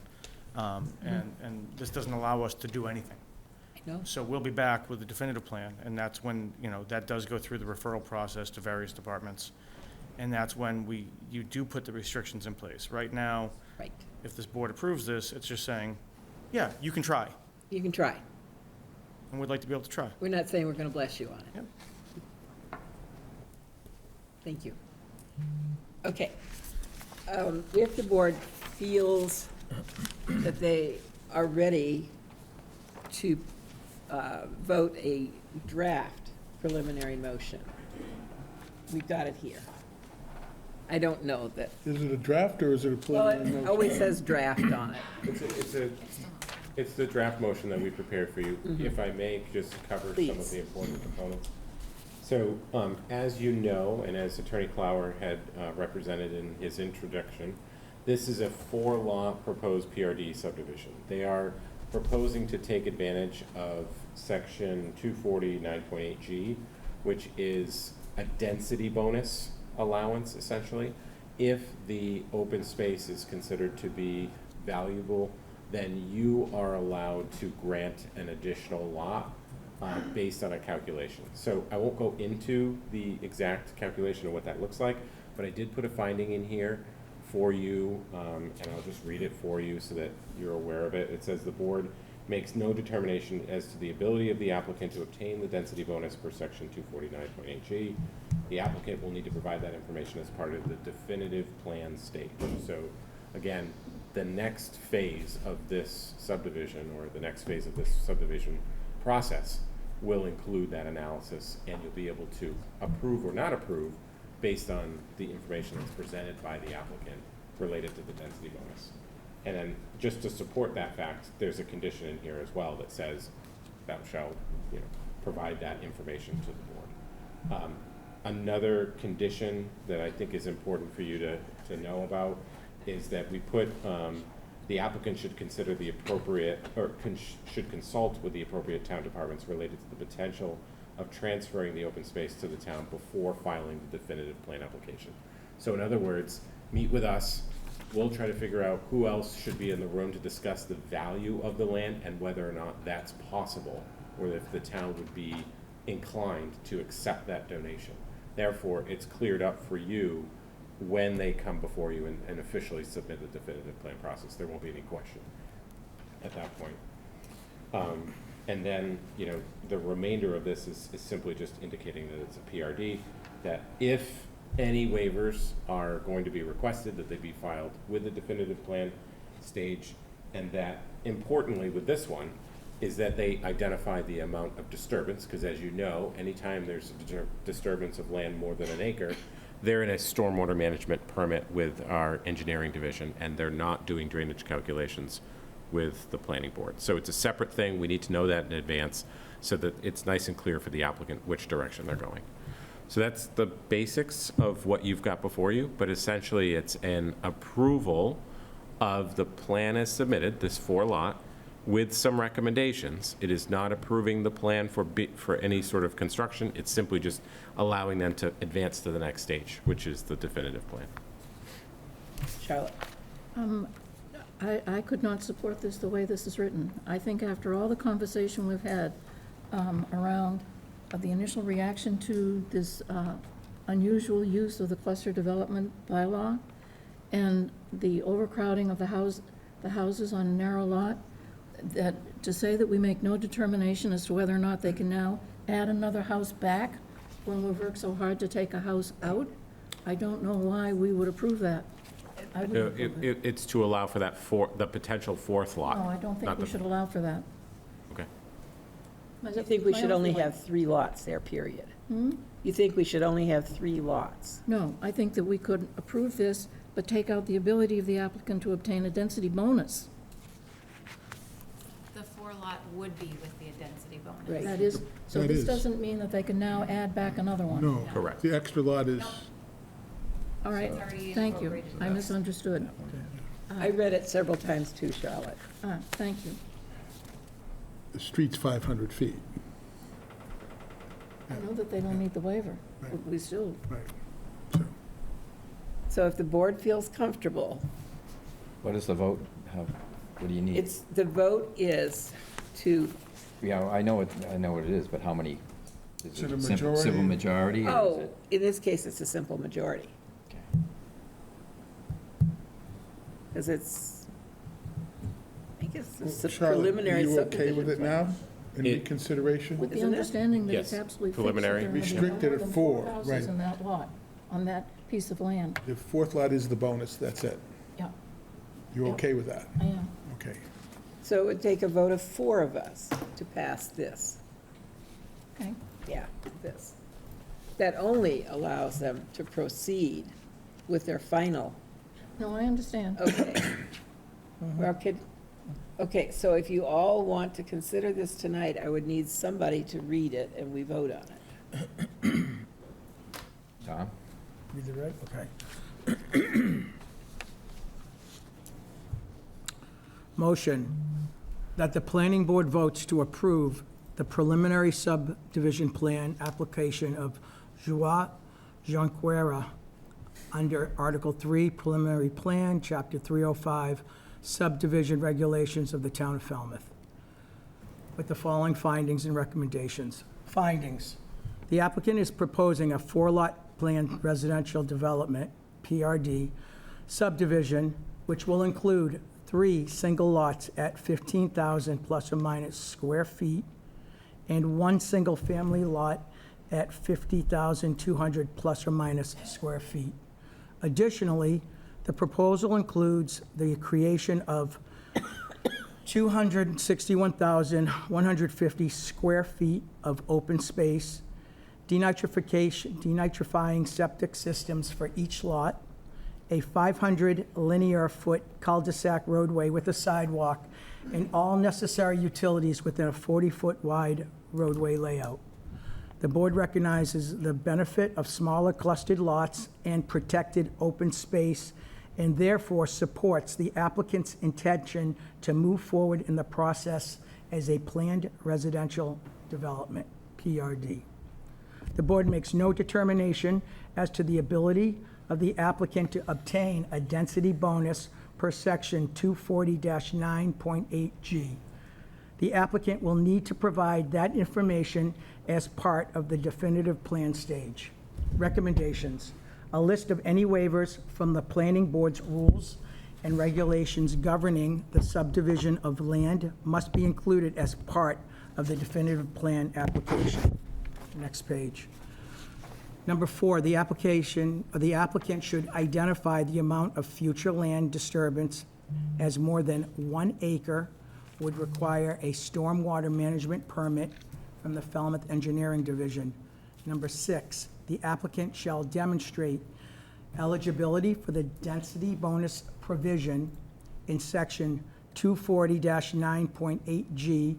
H: and this doesn't allow us to do anything.
D: No?
H: So we'll be back with the definitive plan, and that's when, you know, that does go through the referral process to various departments, and that's when you do put the restrictions in place. Right now,
D: Right.
H: if this board approves this, it's just saying, yeah, you can try,
D: You can try.
H: and we'd like to be able to try.
D: We're not saying we're going to bless you on it.
H: Yep.
D: Thank you. Okay. If the board feels that they are ready to vote a draft preliminary motion, we've got it here. I don't know that,
G: Is it a draft or is it a
D: well,
G: preliminary
D: it
G: motion?
D: always says draft on it.
C: It's the draft motion that we prepared for you. If I may, just cover some of
D: Please.
C: the important components. So, as you know, and as Attorney Clower had represented in his introduction, this is a 4-lot proposed PRD subdivision. They are proposing to take advantage of section 249.8G, which is a density bonus allowance, essentially. If the open space is considered to be valuable, then you are allowed to grant an additional lot based on a calculation. So I won't go into the exact calculation of what that looks like, but I did put a finding in here for you, and I'll just read it for you so that you're aware of it. It says the board makes no determination as to the ability of the applicant to obtain the density bonus per section 249.8G. The applicant will need to provide that information as part of the definitive plan stage. So again, the next phase of this subdivision, or the next phase of this subdivision process, will include that analysis, and you'll be able to approve or not approve based on the information that's presented by the applicant related to the density bonus. And then, just to support that fact, there's a condition in here as well that says thou shalt, provide that information to the board. Another condition that I think is important for you to know about is that we put the applicant should consider the appropriate, or should consult with the appropriate town departments related to the potential of transferring the open space to the town before filing the definitive plan application. So in other words, meet with us. We'll try to figure out who else should be in the room to discuss the value of the land and whether or not that's possible, or if the town would be inclined to accept that donation. Therefore, it's cleared up for you when they come before you and officially submit the definitive plan process. There won't be any question at that point. And then, the remainder of this is simply just indicating that it's a PRD, that if any waivers are going to be requested, that they be filed with the definitive plan stage, and that importantly with this one is that they identify the amount of disturbance, because as you know, anytime there's a disturbance of land more than an acre, they're in a stormwater management permit with our engineering division, and they're not doing drainage calculations with the planning board. So it's a separate thing. We need to know that in advance so that it's nice and clear for the applicant which direction they're going. So that's the basics of what you've got before you, but essentially it's an approval of the plan as submitted, this 4-lot, with some recommendations. It is not approving the plan for any sort of construction. It's simply just allowing them to advance to the next stage, which is the definitive plan.
D: Charlotte?
F: I could not support this the way this is written. I think after all the conversation we've had around the initial reaction to this unusual use of the cluster development bylaw and the overcrowding of the houses on a narrow lot, that to say that we make no determination as to whether or not they can now add another house back when we've worked so hard to take a house out, I don't know why we would approve that. I wouldn't approve it.
C: It's to allow for that the potential fourth lot.
F: No, I don't think
C: not
F: we
C: the-
F: should allow for that.
C: Okay.
D: You think we
F: My
D: should
F: own
D: only
F: feeling.
D: have 3 lots there, period?
F: Hmm?
D: You think we should only have 3 lots?
F: No, I think that we could approve this, but take out the ability of the applicant to obtain a density bonus.
E: The 4-lot would be with the density bonus.
D: Right.
F: That is, so
G: That
F: this
G: is.
F: doesn't mean that they can now add back another one.
G: No.
C: Correct.
G: The extra lot is,
F: All right,
E: It's already
F: thank you.
E: incorporated.
F: I misunderstood.
D: I read it several times too, Charlotte.
F: Thank you.
G: the street's 500 feet.
F: I know that they don't need the waiver, but
G: Right.
F: we still,
G: Right. So,
D: So if the board feels comfortable,
L: What is the vote? What do you need?
D: the vote is to,
L: Yeah, I know what it is, but how many? Is
G: Is it a
L: simple-
G: majority?
L: Civil majority? or is
D: oh,
L: it-
D: in this case, it's a simple majority,
L: okay.
D: because it's, I guess it's a
G: Charlotte,
D: preliminary
G: are you
D: subdivision.
G: okay with it
D: plan.
G: now, in
C: It-
G: reconsideration?
F: with the
D: Isn't it?
F: understanding that it's
C: Yes.
F: absolutely fixed. that
C: Preliminary.
F: there are gonna be
G: Restricted
F: more
G: at
F: than
G: 4,
F: houses
G: right.
F: in that lot, on that piece of land.
G: The fourth lot is the bonus, that's it.
F: Yeah,
G: You
F: Yeah.
G: okay with that?
F: I am.
G: Okay.
D: So it would take a vote of 4 of us to pass this.
F: Okay.
D: Yeah, this. That only allows them to proceed with their final,
F: No, I understand.
D: okay. Well, okay, so if you all want to consider this tonight, I would need somebody to read it and we vote on it.
L: Tom?
B: Read it right? Okay. Motion that the planning board votes to approve the preliminary subdivision plan application of Joao Junqueira under Article 3 Preliminary Plan, Chapter 305, Subdivision Regulations of the Town of Falmouth, with the following findings and recommendations. Findings. The applicant is proposing a 4-lot planned residential development, PRD, subdivision, which will include 3 single lots at 15,000 plus or minus square feet, and 1 single-family lot at 50,200 plus or minus square feet. Additionally, the proposal includes the creation of 261,150 square feet of open space, denitrifying septic systems for each lot, a 500 linear foot cul-de-sac roadway with a sidewalk, and all necessary utilities within a 40-foot wide roadway layout. The board recognizes the benefit of smaller clustered lots and protected open space, and therefore supports the applicant's intention to move forward in the process as a planned residential development, PRD. The board makes no determination as to the ability of the applicant to obtain a density bonus per section 240-9.8G. The applicant will need to provide that information as part of the definitive plan stage. Recommendations: a list of any waivers from the planning board's rules and regulations governing the subdivision of land must be included as part of the definitive plan application. Next page. Number 4, the applicant should identify the amount of future land disturbance, as more than 1 acre would require a stormwater management permit from the Falmouth Engineering Division. Number 6, the applicant shall demonstrate eligibility for the density bonus provision in section 240-9.8G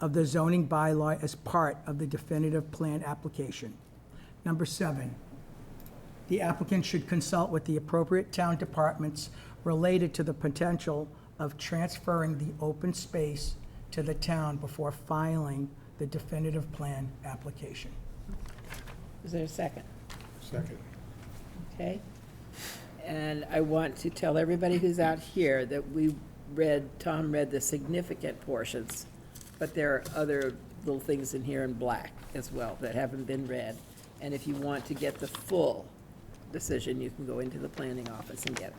B: of the zoning bylaw as part of the definitive plan application. Number 7, the applicant should consult with the appropriate town departments related to the potential of transferring the open space to the town before filing the definitive plan application.
D: Is there a second?
G: Second.
D: Okay. And I want to tell everybody who's out here that Tom read the significant portions, but there are other little things in here in black as well that haven't been read. And if you want to get the full decision, you can go into the planning office and get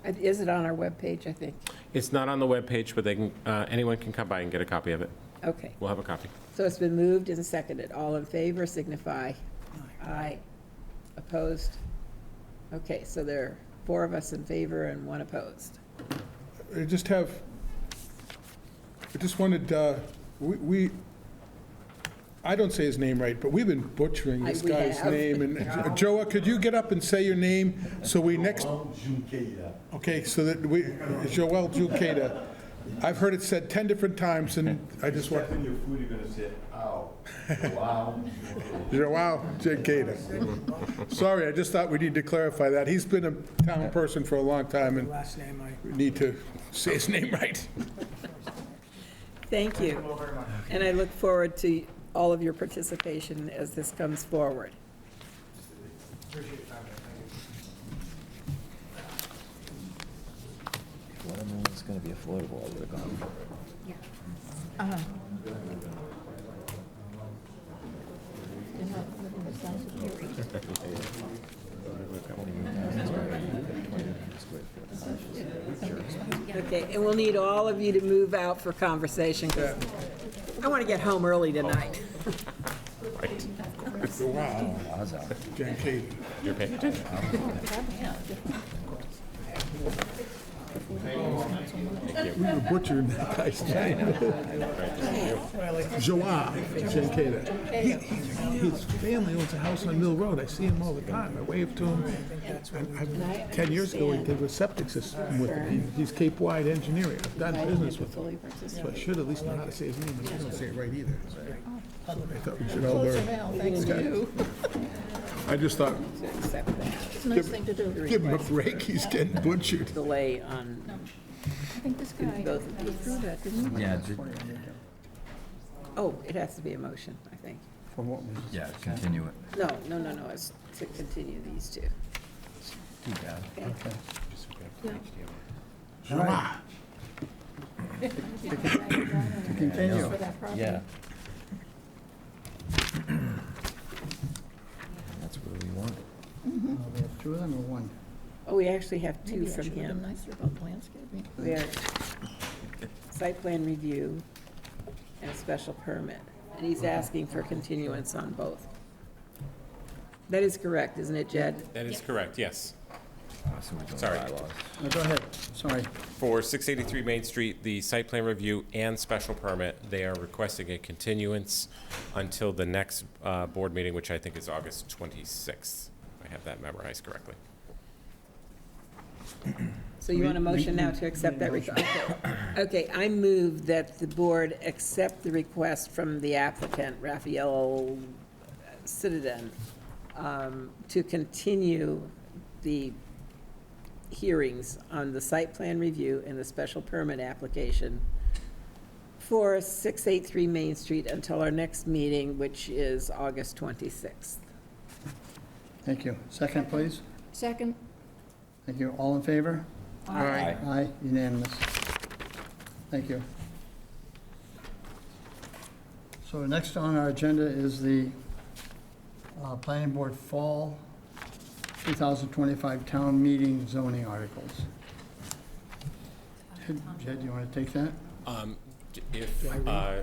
D: it. Is it on our webpage, I think?
C: It's not on the webpage, but they can, anyone can come by and get a copy of it.
D: Okay.
C: We'll have a copy.
D: So it's been moved and seconded. All in favor signify. Aye. Opposed? Okay, so there are 4 of us in favor and 1 opposed.
G: I just wanted, I don't say his name right, but we've been butchering this
D: We
G: guy's
D: have.
G: name. And Joao, could you get up and say your name so we next?
M: Junqueira.
G: Okay, so that we, Joao Junqueira. I've heard it said 10 different times, and I just want.
M: Step in your food, you're gonna say, ow. Wow.
G: Joao Junqueira. Sorry, I just thought we need to clarify that. He's been a town person for a long time, and
B: Last name,
G: we need to say his name right.
D: Thank you. And I look forward to all of your participation as this comes forward.
L: If one of them was gonna be affordable, I would've gone for it.
D: Okay, and we'll need all of you to move out for conversation, because I want to get home early tonight.
G: Joao Junqueira.
C: You're paying attention.
G: We were butchering that guy's name. Joao Junqueira. His family owns a house on Mill Road. I see him all the time. I wave to him. 10 years ago, he did a septic system with him. He's Cape Wide Engineering. I've done business with him. So I should at least know how to say his name, but I don't say it right either. I thought we should all learn.
F: Thanks to you.
G: I just thought,
F: It's a nice thing to do.
G: give him a break. He's getting butchered.
D: Delay on,
F: I think this guy
D: Both of these.
F: withdrew that, didn't he?
L: Yeah,
D: oh, it has to be a motion, I think.
L: yeah, continue it.
D: No, it's to continue these two.
L: Too bad.
D: Okay.
G: Joao.
A: Continue.
F: For that property.
L: Yeah. That's what we want.
A: We have 2 of them or 1?
D: Oh, we actually have 2
F: Maybe I
D: from
F: should have been
D: him.
F: nicer about landscaping.
D: We have site plan review and a special permit. And he's asking for continuance on both. That is correct, isn't it, Jed?
C: That is correct, yes.
L: So we're doing
C: Sorry.
L: bylaws.
A: No, go ahead, sorry.
C: For 683 Main Street, the site plan review and special permit, they are requesting a continuance until the next board meeting, which I think is August 26th. I have that memorized correctly.
D: So you want a motion now to accept that request? Okay, I move that the board accept the request from the applicant, Raphael Citizen, to continue the hearings on the site plan review and the special permit application for 683 Main Street until our next meeting, which is August 26th.
A: Thank you. Second, please.
F: Second,
A: Thank you. All in favor?
L: Aye.
A: Aye, unanimous. Thank you. So next on our agenda is the Planning Board Fall 2025 Town Meeting zoning articles. Jed, you want to take that?
C: If
E: Yeah.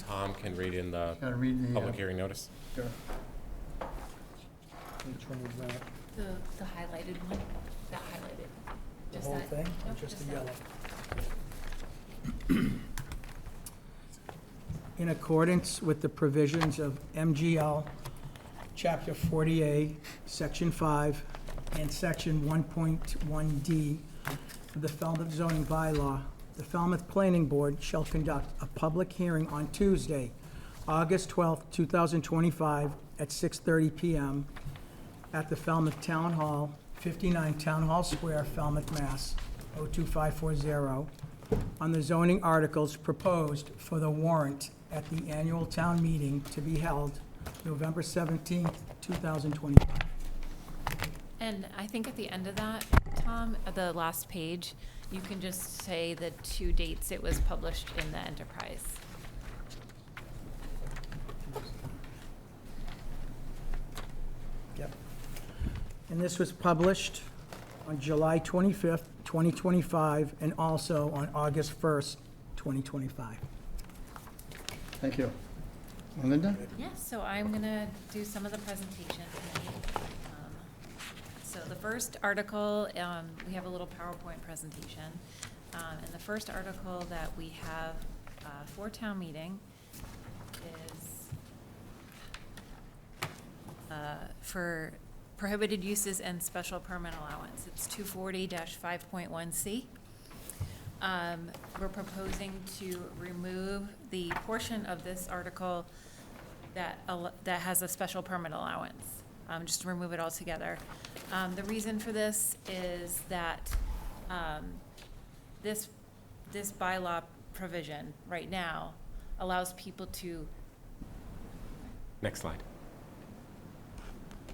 C: Tom can read in the
A: Got to read the...
C: public hearing notice.
A: Sure.
B: Which one is that?
E: The highlighted one, that highlighted.
B: The
E: Just
B: whole
E: that?
B: thing, or
E: Nope,
B: just the
E: that.
B: yellow? In accordance with the provisions of MGL Chapter 40A, Section 5, and Section 1.1D of the Falmouth zoning bylaw, the Falmouth Planning Board shall conduct a public hearing on Tuesday, August 12th, 2025, at 6:30 PM at the Falmouth Town Hall, 59 Town Hall Square, Falmouth, Mass. 02540, on the zoning articles proposed for the warrant at the annual town meeting to be held November 17th, 2025.
E: And I think at the end of that, Tom, at the last page, you can just say the 2 dates it was published in the Enterprise.
B: Yep. And this was published on July 25th, 2025, and also on August 1st, 2025.
A: Thank you. Melinda?
E: Yes, so I'm gonna do some of the presentation tonight. So the first article, we have a little PowerPoint presentation. And the first article that we have for town meeting is for prohibited uses and special permit allowance. It's 240-5.1C. We're proposing to remove the portion of this article that has a special permit allowance, just to remove it altogether. The reason for this is that this bylaw provision right now allows people to.
C: Next slide.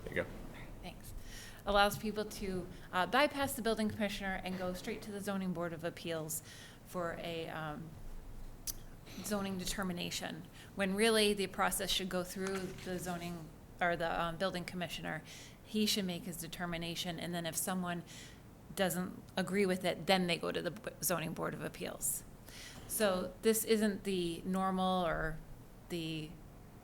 C: There you go.
E: Thanks. Allows people to bypass the building commissioner and go straight to the zoning board of appeals for a zoning determination, when really the process should go through the zoning, or the building commissioner. He should make his determination, and then if someone doesn't agree with it, then they go to the zoning board of appeals. So this isn't the normal or the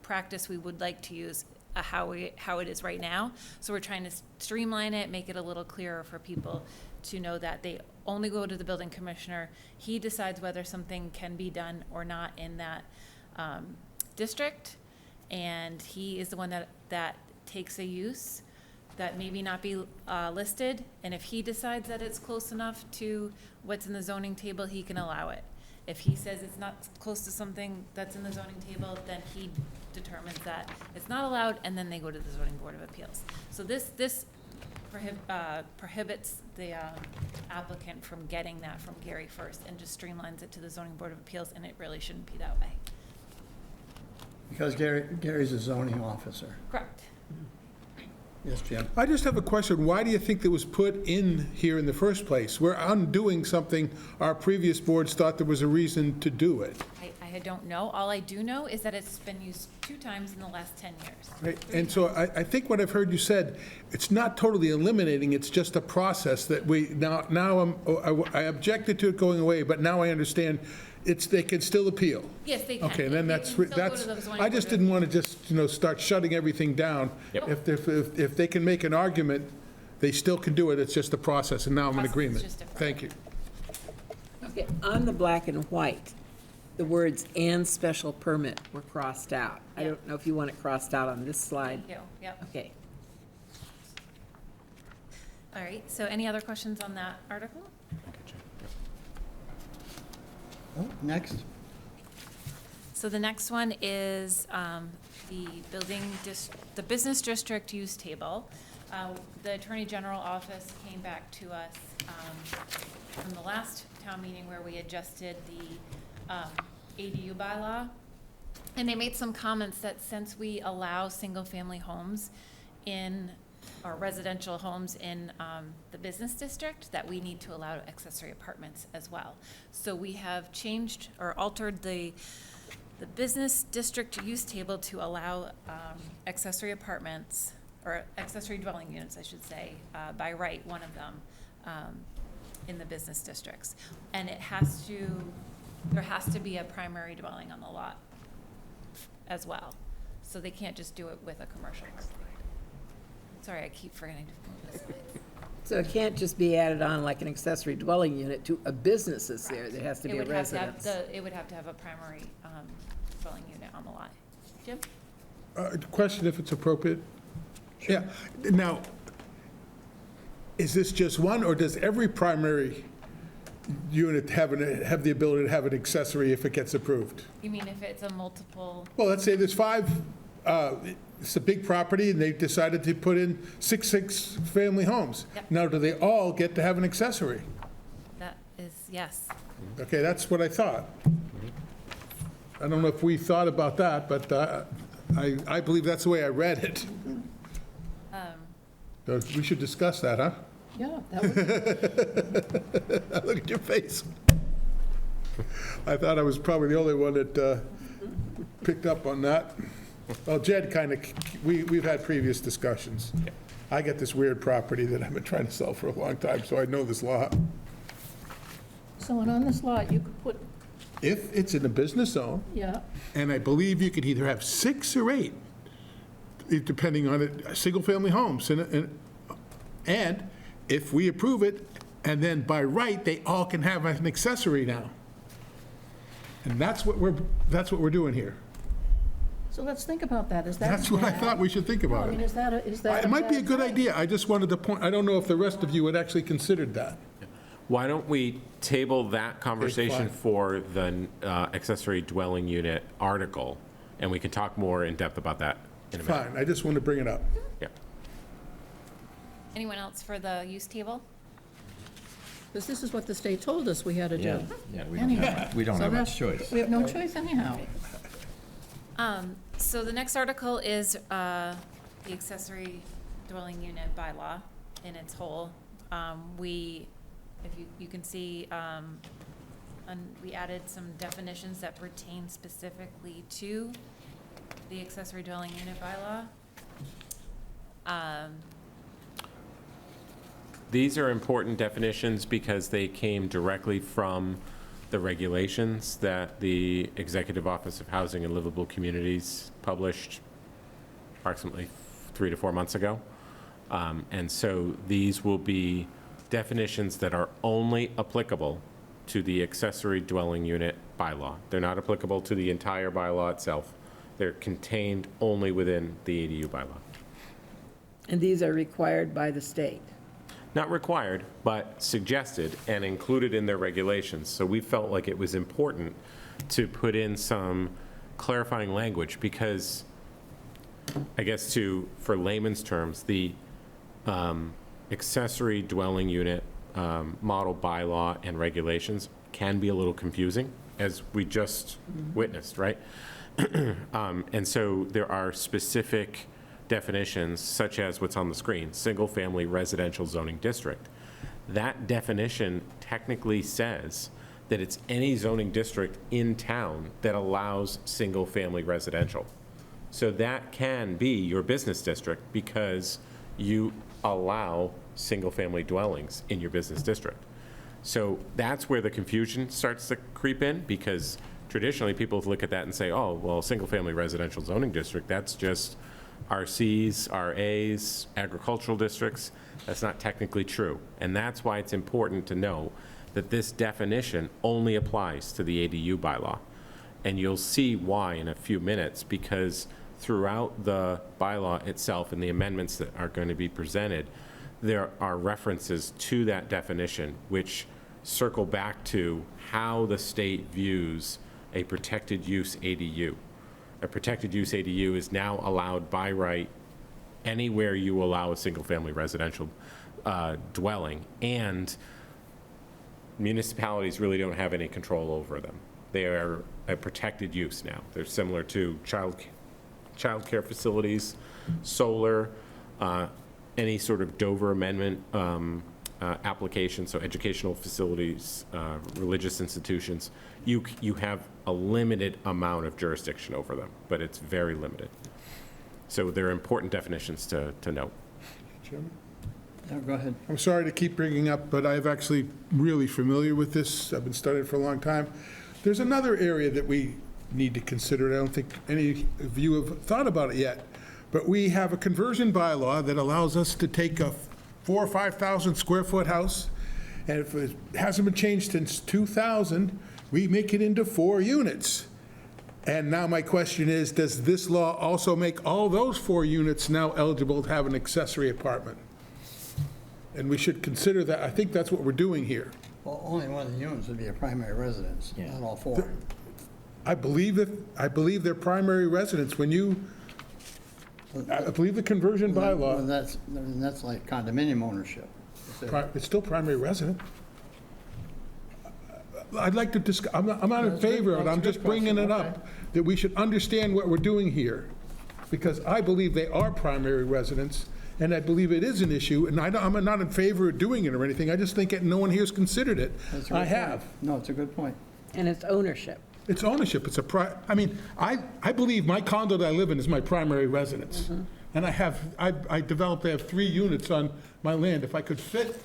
E: practice we would like to use, how it is right now. So we're trying to streamline it, make it a little clearer for people to know that they only go to the building commissioner. He decides whether something can be done or not in that district, and he is the one that takes a use that maybe not be listed, and if he decides that it's close enough to what's in the zoning table, he can allow it. If he says it's not close to something that's in the zoning table, then he determines that it's not allowed, and then they go to the zoning board of appeals. So this prohibits the applicant from getting that from Gary first, and just streamlines it to the zoning board of appeals, and it really shouldn't be that way.
A: Because Gary's a zoning officer.
E: Correct.
A: Yes, Jim?
G: I just have a question. Why do you think that was put in here in the first place? We're undoing something our previous boards thought there was a reason to do it.
E: I don't know. All I do know is that it's been used 2 times in the last 10 years.
G: Right, and so I think what I've heard you said, it's not totally eliminating, it's just a process that I objected to it going away, but now I understand they can still appeal.
E: Yes, they can.
G: Okay, and then
E: They can still go to the zoning
G: I just
E: board of
G: didn't want to just, start shutting everything down.
C: Yep.
G: If they can make an argument, they still can do it, it's just a process, and now I'm in
E: Process is
G: agreement.
E: just different.
G: Thank you.
D: Okay, on the black and white, the words "and special permit" were crossed out. I don't know if you want it crossed out on this slide.
E: Thank you. Yep.
D: Okay.
E: All right. So any other questions on that article?
A: Oh, next.
E: So the next one is the business district use table. The Attorney General office came back to us from the last town meeting where we adjusted the ADU bylaw. And they made some comments that since we allow single-family homes or residential homes in the business district, that we need to allow accessory apartments as well. So we have changed or altered the business district use table to allow accessory apartments, or accessory dwelling units, I should say, by right, one of them, in the business districts. And there has to be a primary dwelling on the lot as well. So they can't just do it with a commercial park. Sorry, I keep forgetting to move this slide.
D: So it can't just be added on like an accessory dwelling unit to a business that's there. There has to be a residence.
E: It would have to have a primary dwelling unit on the lot. Jim?
G: Question if it's appropriate? Yeah. Now, is this just one, or does every primary unit have the ability to have an accessory if it gets approved?
E: You mean if it's a multiple?
G: Well, let's say there's 5, it's a big property, and they decided to put in 6 family homes.
E: Yep.
G: Now, do they all get to have an accessory?
E: yes.
G: Okay, that's what I thought. I don't know if we thought about that, but I believe that's the way I read it. So we should discuss that, huh?
F: Yeah, that would,
G: Look at your face. I thought I was probably the only one that picked up on that. Well, Jed kind of, we've had previous discussions. I got this weird property that I've been trying to sell for a long time, so I know this law.
F: so and on this lot, you could put,
G: If it's in a business zone,
F: yeah,
G: and I believe you could either have 6 or 8, depending on it, single-family homes. And if we approve it, and then by right, they all can have an accessory now. And that's what we're doing here.
F: so let's think about that. Is that?
G: That's what I thought we should think
F: No,
G: about
F: I mean,
G: it.
F: is that?
G: It might be a good idea. I just wanted to point, I don't know if the rest of you had actually considered that.
C: Why don't we table that conversation
G: fine.
C: for the accessory dwelling unit article, and we can talk more in depth about that in a minute.
G: Fine, I just wanted to bring it up.
C: Yeah.
E: Anyone else for the use table?
F: Because this is what the state told us we had to
L: Yeah,
F: do.
L: yeah,
F: Anyhow.
L: we don't
F: So
L: have much
F: that's-
L: choice.
F: We have no choice anyhow.
E: So the next article is the accessory dwelling unit bylaw in its whole. If you can see, we added some definitions that pertain specifically to the accessory dwelling unit bylaw.
C: These are important definitions because they came directly from the regulations that the Executive Office of Housing and Livable Communities published approximately 3 to 4 months ago. And so these will be definitions that are only applicable to the accessory dwelling unit bylaw. They're not applicable to the entire bylaw itself. They're contained only within the ADU bylaw.
D: And these are required by the state.
C: Not required, but suggested and included in their regulations. So we felt like it was important to put in some clarifying language because, I guess for layman's terms, the accessory dwelling unit model bylaw and regulations can be a little confusing, as we just witnessed, right? And so there are specific definitions, such as what's on the screen, single-family residential zoning district. That definition technically says that it's any zoning district in town that allows single-family residential. So that can be your business district because you allow single-family dwellings in your business district. So that's where the confusion starts to creep in, because traditionally people look at that and say, oh, well, single-family residential zoning district, that's just RCs, RAs, agricultural districts. That's not technically true. And that's why it's important to know that this definition only applies to the ADU bylaw. And you'll see why in a few minutes, because throughout the bylaw itself and the amendments that are going to be presented, there are references to that definition, which circle back to how the state views a protected use ADU. A protected use ADU is now allowed by right anywhere you allow a single-family residential dwelling, and municipalities really don't have any control over them. They are a protected use now. They're similar to child care facilities, solar, any sort of Dover Amendment application, so educational facilities, religious institutions. You have a limited amount of jurisdiction over them, but it's very limited. So there are important definitions to note.
G: Chairman?
A: No, go ahead.
G: I'm sorry to keep bringing up, but I'm actually really familiar with this. I've been studying it for a long time. There's another area that we need to consider. I don't think any of you have thought about it yet, but we have a conversion bylaw that allows us to take a 4,000 or 5,000 square foot house, and if it hasn't been changed since 2000, we make it into 4 units. And now my question is, does this law also make all those 4 units now eligible to have an accessory apartment? And we should consider that. I think that's what we're doing here.
A: Well, only one of the units would be a primary residence, not all 4.
G: I believe they're primary residence. When you, I believe the conversion
A: Well,
G: bylaw,
A: that's like condominium ownership.
G: it's still primary resident. I'd like to I'm not in
A: That's good.
G: favor of it,
A: That's a
G: I'm
A: good
G: just bringing it
A: question.
G: up, that we should understand what we're doing here, because I believe they are primary residents, and I believe it is an issue, and I'm not in favor of doing it or anything, I just think that no one here's considered it.
A: That's a good
G: I
A: point.
G: have.
A: No, it's a good point.
D: And it's ownership.
G: It's ownership, it's I mean, I believe my condo that I live in is my primary residence. And I developed, I have 3 units on my land. If I could fit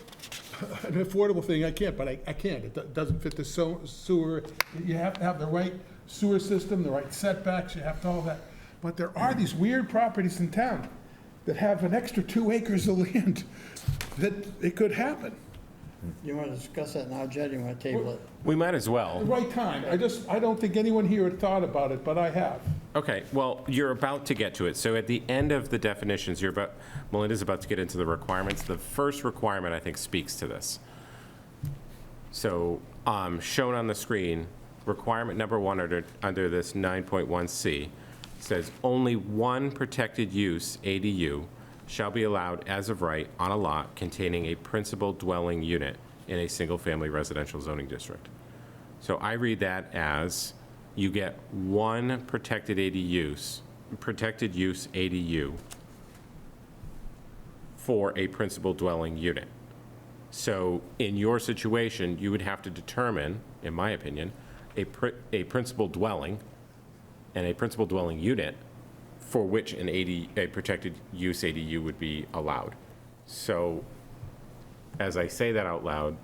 G: an affordable thing, I can't, but I can't. It doesn't fit the sewer. You have to have the right sewer system, the right setbacks, you have to all that. But there are these weird properties in town that have an extra 2 acres of land that it could happen.
A: You want to discuss that now, Jed, you want to table it?
C: We might as well.
G: The right time. I don't think anyone here had thought about it, but I have.
C: Okay, well, you're about to get to it. So at the end of the definitions, Melinda's about to get into the requirements. The first requirement, I think, speaks to this. So, shown on the screen, requirement number 1 under this 9.1C says only one protected use ADU shall be allowed as of right on a lot containing a principal dwelling unit in a single-family residential zoning district. So I read that as you get one protected use ADU for a principal dwelling unit. So in your situation, you would have to determine, in my opinion, a principal dwelling and a principal dwelling unit for which a protected use ADU would be allowed. So as I say that out loud,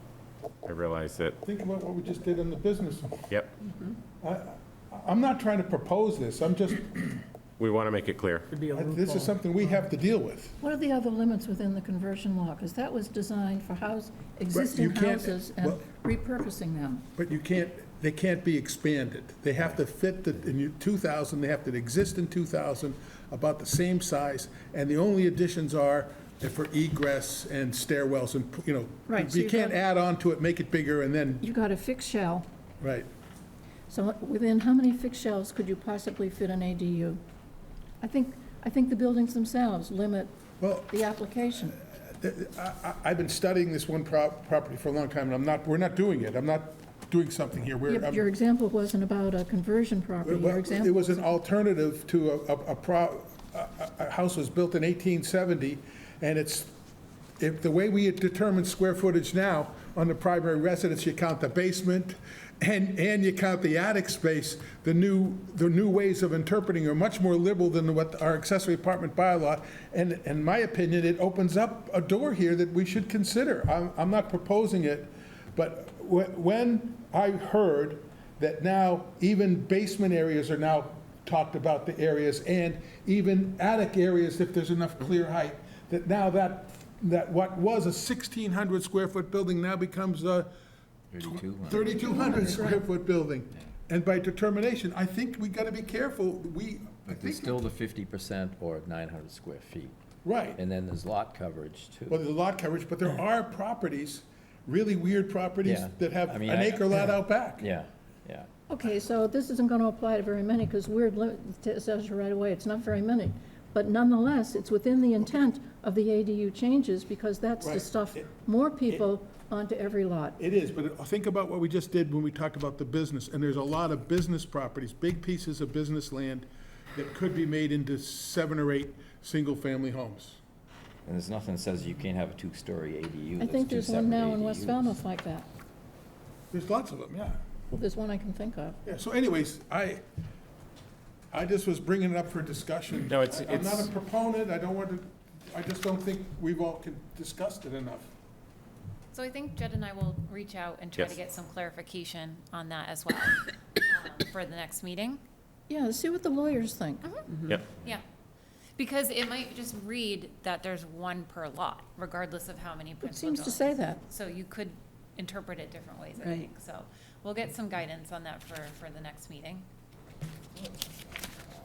C: I realize that,
G: Think about what we just did in the business.
C: yep,
G: I'm not trying to propose this, I'm just,
C: we want to make it clear.
B: Could be a
G: this
B: loophole.
G: is something we have to deal with.
F: What are the other limits within the conversion law? Because that was designed for existing
G: can't-
F: houses and
G: well-
F: repurposing them.
G: But they can't be expanded. They have to fit in 2000, they have to exist in 2000, about the same size, and the only additions are for egress and stairwells and,
F: Right, so
G: you
F: you've
G: can't
F: got-
G: add on to it, make it bigger, and then,
F: You've got a fixed shell.
G: right.
F: So within how many fixed shells could you possibly fit an ADU? I think the buildings themselves limit
G: Well,
F: the application.
G: I've been studying this one property for a long time, and we're not doing it. I'm not doing something here.
F: Your example wasn't about a conversion property. Your
G: Well,
F: example
G: it was an alternative to a house was built in 1870, and if the way we determine square footage now on the primary residence, you count the basement and you count the attic space, the new ways of interpreting are much more liberal than what our accessory apartment bylaw, and in my opinion, it opens up a door here that we should consider. I'm not proposing it, but when I heard that now even basement areas are now talked about, the areas, and even attic areas, if there's enough clear height, that now that what was a 1,600 square foot building now becomes a 3,200 square foot building. And by determination, I think we gotta be careful,
L: But there's still the 50% or 900 square feet.
G: right.
L: And then there's lot coverage too.
G: Well, there's a lot coverage, but there are properties, really weird properties,
L: Yeah.
G: that have
L: I mean,
G: an acre lot out back.
L: Yeah, yeah.
F: Okay, so this isn't going to apply to very many, because weird says right away, it's not very many. But nonetheless, it's within the intent of the ADU changes, because that's to
G: Right.
F: stuff more people onto every lot.
G: It is, but think about what we just did when we talked about the business, and there's a lot of business properties, big pieces of business land that could be made into 7 or 8 single-family homes.
L: And there's nothing that says you can't have a 2-story ADU.
F: I
L: that's
F: think
L: two
F: there's one
L: separate
F: now in West
L: ADUs.
F: Falmouth like that.
G: There's lots of them, yeah.
F: There's one I can think of.
G: Yeah, so anyways, I just was bringing it up for discussion.
C: No, it's-
G: I'm not a proponent, I just don't think we've all discussed it enough.
E: So I think Jed and I will reach out and try to
C: Yes.
E: get some clarification on that as well for the next meeting.
F: Yeah, see what the lawyers think.
C: Yep.
E: Yeah, because it might just read that there's one per lot, regardless of how many
F: It
E: principal
F: seems to
E: dwellings.
F: say that.
E: So you could interpret it different ways, I
D: Right.
E: think. So we'll get some guidance on that for the next meeting.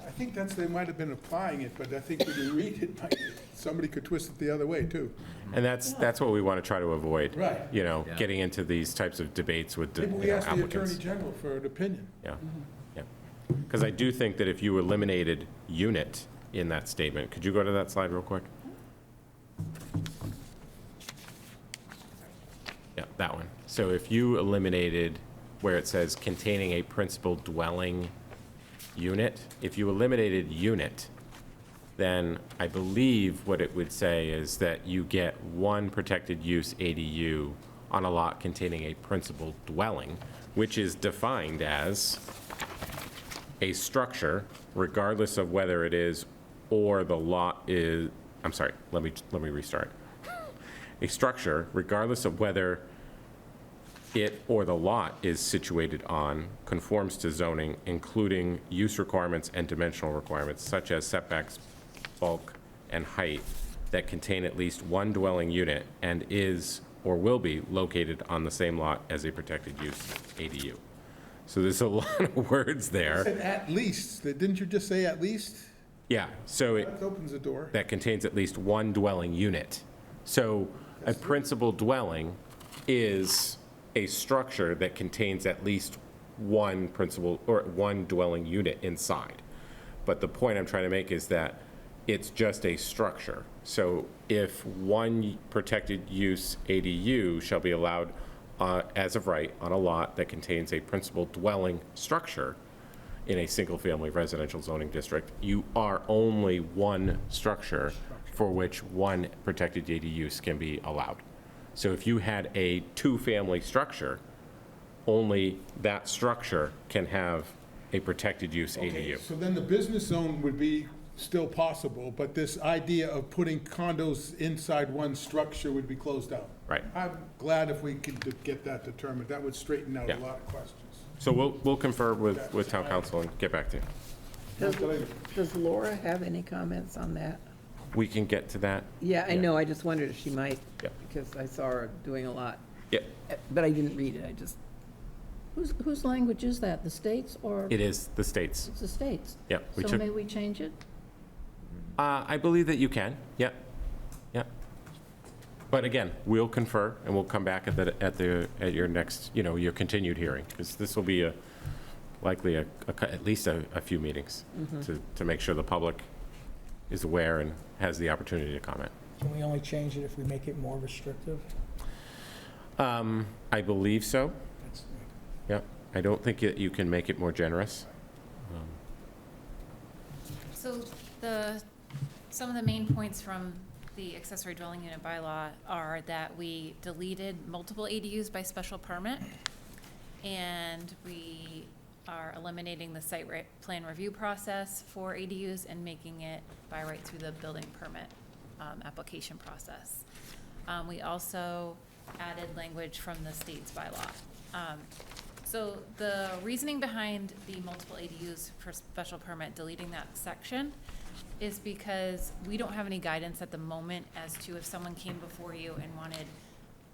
G: I think they might have been applying it, but I think when you read it, somebody could twist it the other way, too.
C: And that's what we want to try to avoid.
G: Right.
C: Getting into these types of debates with
G: Maybe we ask the Attorney
C: applicants.
G: General for an opinion.
C: Yeah, yeah. Because I do think that if you eliminated unit in that statement, could you go to that slide real quick? Yeah, that one. So if you eliminated where it says containing a principal dwelling unit. If you eliminated unit, then I believe what it would say is that you get one protected use ADU on a lot containing a principal dwelling, which is defined as a structure, regardless of whether it is or the lot is, I'm sorry, let me restart. A structure, regardless of whether it or the lot is situated on, conforms to zoning, including use requirements and dimensional requirements, such as setbacks, bulk, and height, that contain at least one dwelling unit and is or will be located on the same lot as a protected use ADU. So there's a lot of words there.
G: Said at least, didn't you just say at least?
C: Yeah, so
G: That opens the door.
C: that contains at least one dwelling unit. So a principal dwelling is a structure that contains at least one principal, or one dwelling unit inside. But the point I'm trying to make is that it's just a structure. So if one protected use ADU shall be allowed as of right on a lot that contains a principal dwelling structure in a single-family residential zoning district, you are only one structure for which one protected ADU can be allowed. So if you had a two-family structure, only that structure can have a protected use
G: Okay,
C: ADU.
G: so then the business zone would be still possible, but this idea of putting condos inside one structure would be closed out.
C: Right.
G: I'm glad if we could get that determined. That would straighten out a
C: Yeah.
G: lot of questions.
C: So we'll confer with town council and get back to you.
D: Does Laura have any comments on that?
C: We can get to that.
D: Yeah, I know, I just wondered if she might,
C: Yeah.
D: because I saw her doing a lot,
C: Yeah,
D: but I didn't read it, I just,
F: Whose language is that, the states or?
C: it is the states.
F: It's the states.
C: Yeah, we
F: So
C: took,
F: may we change it?
C: I believe that you can, yeah, yeah. But again, we'll confer and we'll come back at your next, your continued hearing, because this will be likely at least a few meetings to make sure the public is aware and has the opportunity to comment.
B: Can we only change it if we make it more restrictive?
C: I believe so,
B: That's-
C: yeah. I don't think that you can make it more generous.
E: So some of the main points from the accessory dwelling unit bylaw are that we deleted multiple ADUs by special permit, and we are eliminating the site plan review process for ADUs and making it by right through the building permit application process. We also added language from the state's bylaw. So the reasoning behind the multiple ADUs for special permit, deleting that section, is because we don't have any guidance at the moment as to if someone came before you and wanted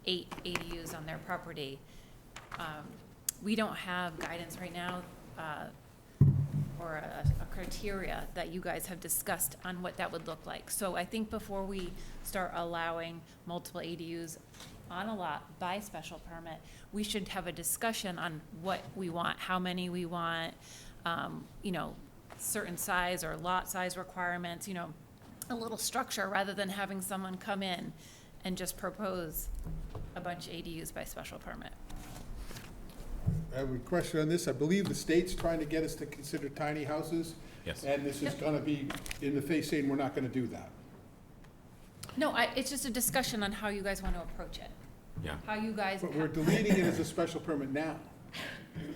E: 8 ADUs on their property. We don't have guidance right now or a criteria that you guys have discussed on what that would look like. So I think before we start allowing multiple ADUs on a lot by special permit, we should have a discussion on what we want, how many we want, certain size or lot size requirements, a little structure, rather than having someone come in and just propose a bunch of ADUs by special permit.
G: I have a question on this. I believe the state's trying to get us to consider tiny houses.
C: Yes.
G: And this is gonna be in the face saying we're not gonna do that.
E: No, it's just a discussion on how you guys want to approach it.
C: Yeah.
E: How you guys.
G: But we're deleting it as a special permit now.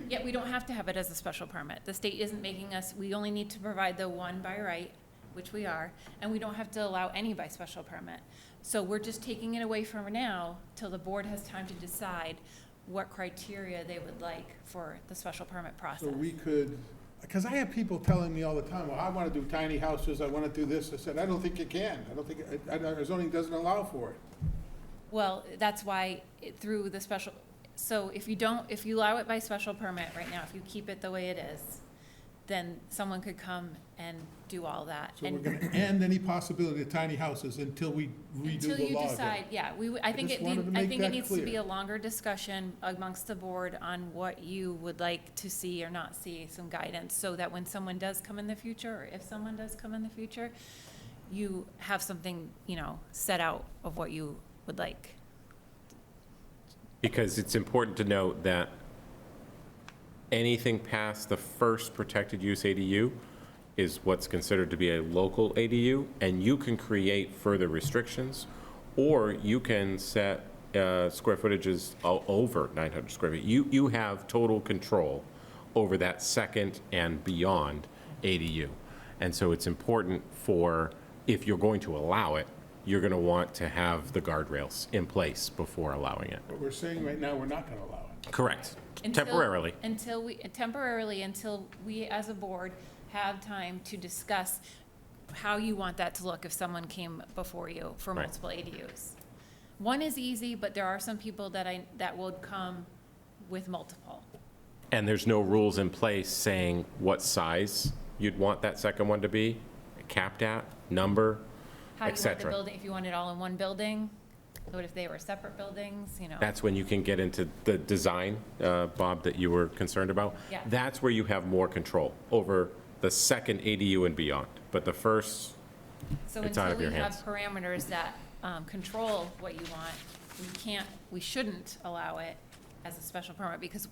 E: Yeah, we don't have to have it as a special permit. The state isn't making us, we only need to provide the one by right, which we are, and we don't have to allow any by special permit. So we're just taking it away from now till the board has time to decide what criteria they would like for the special permit process.
G: So we could, because I have people telling me all the time, well, I want to do tiny houses, I want to do this. I said, I don't think you can. I don't think, our zoning doesn't allow for it.
E: Well, that's why through the special, so if you allow it by special permit right now, if you keep it the way it is, then someone could come and do all that.
G: So we're
E: And
G: going to end any possibility of tiny houses until we redo
E: until
G: the
E: you
G: law
E: decide,
G: again.
E: yeah, I think
G: just wanted to
E: I
G: make
E: think it
G: that
E: needs to be
G: clear.
E: a longer discussion amongst the board on what you would like to see or not see, some guidance, so that when someone does come in the future, or if someone does come in the future, you have something, set out of what you would like.
C: Because it's important to note that Anything past the first protected use ADU is what's considered to be a local ADU, and you can create further restrictions, or you can set square footages over 900 square feet. You have total control over that second and beyond ADU. And so it's important for, if you're going to allow it, you're going to want to have the guardrails in place before allowing it.
G: What we're saying right now, we're not going to allow it.
C: Correct.
E: Until-
C: Temporarily.
E: Until we as a board have time to discuss how you want that to look if someone came before you for
C: Right.
E: multiple ADUs. One is easy, but there are some people that would come with multiple.
C: And there's no rules in place saying what size you'd want that second one to be, capped at, number,
E: How you
C: et
E: want the
C: cetera.
E: building, if you want it all in one building, what if they were separate buildings, you know?
C: That's when you can get into the design, Bob, that you were concerned about.
E: Yeah.
C: That's where you have more control over the second ADU and beyond. But the first,
E: So
C: it's out of your
E: until we have
C: hands.
E: parameters that control what you want, we shouldn't allow it as a special permit because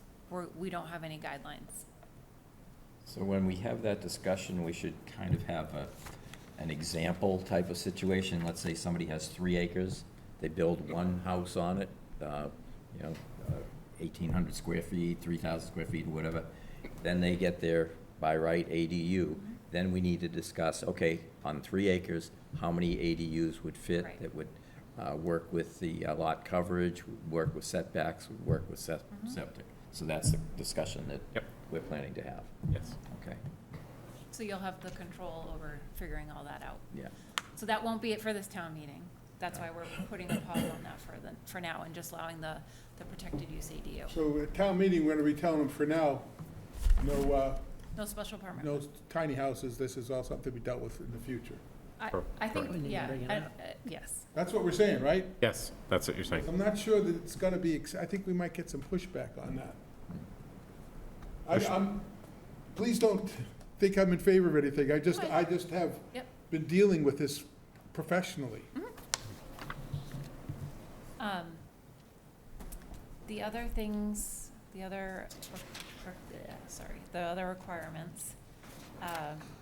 E: we don't have any guidelines.
L: So when we have that discussion, we should kind of have an example type of situation. Let's say somebody has 3 acres, they build one house on it, 1,800 square feet, 3,000 square feet, whatever. Then they get their by right ADU. Then we need to discuss, okay, on 3 acres, how many ADUs would fit
E: Right.
L: that would work with the lot coverage, work with setbacks, work with septic. So that's the discussion that
C: Yep.
L: we're planning to have.
C: yes.
L: Okay,
E: So you'll have the control over figuring all that out.
L: yeah.
E: So that won't be it for this town meeting. That's why we're putting a pause on that for now and just allowing the protected use ADU.
G: So at town meeting, we're going to be telling them for now,
E: No special permit.
G: no tiny houses, this is all something to be dealt with in the future.
E: I think,
B: Correct.
E: yeah, yes.
G: That's what we're saying, right?
C: Yes, that's what you're saying.
G: I'm not sure that it's going to be, I think we might get some pushback on that. Please don't think I'm in favor of anything, I just have
E: Yep.
G: been dealing with this professionally.
E: The other things, the other requirements,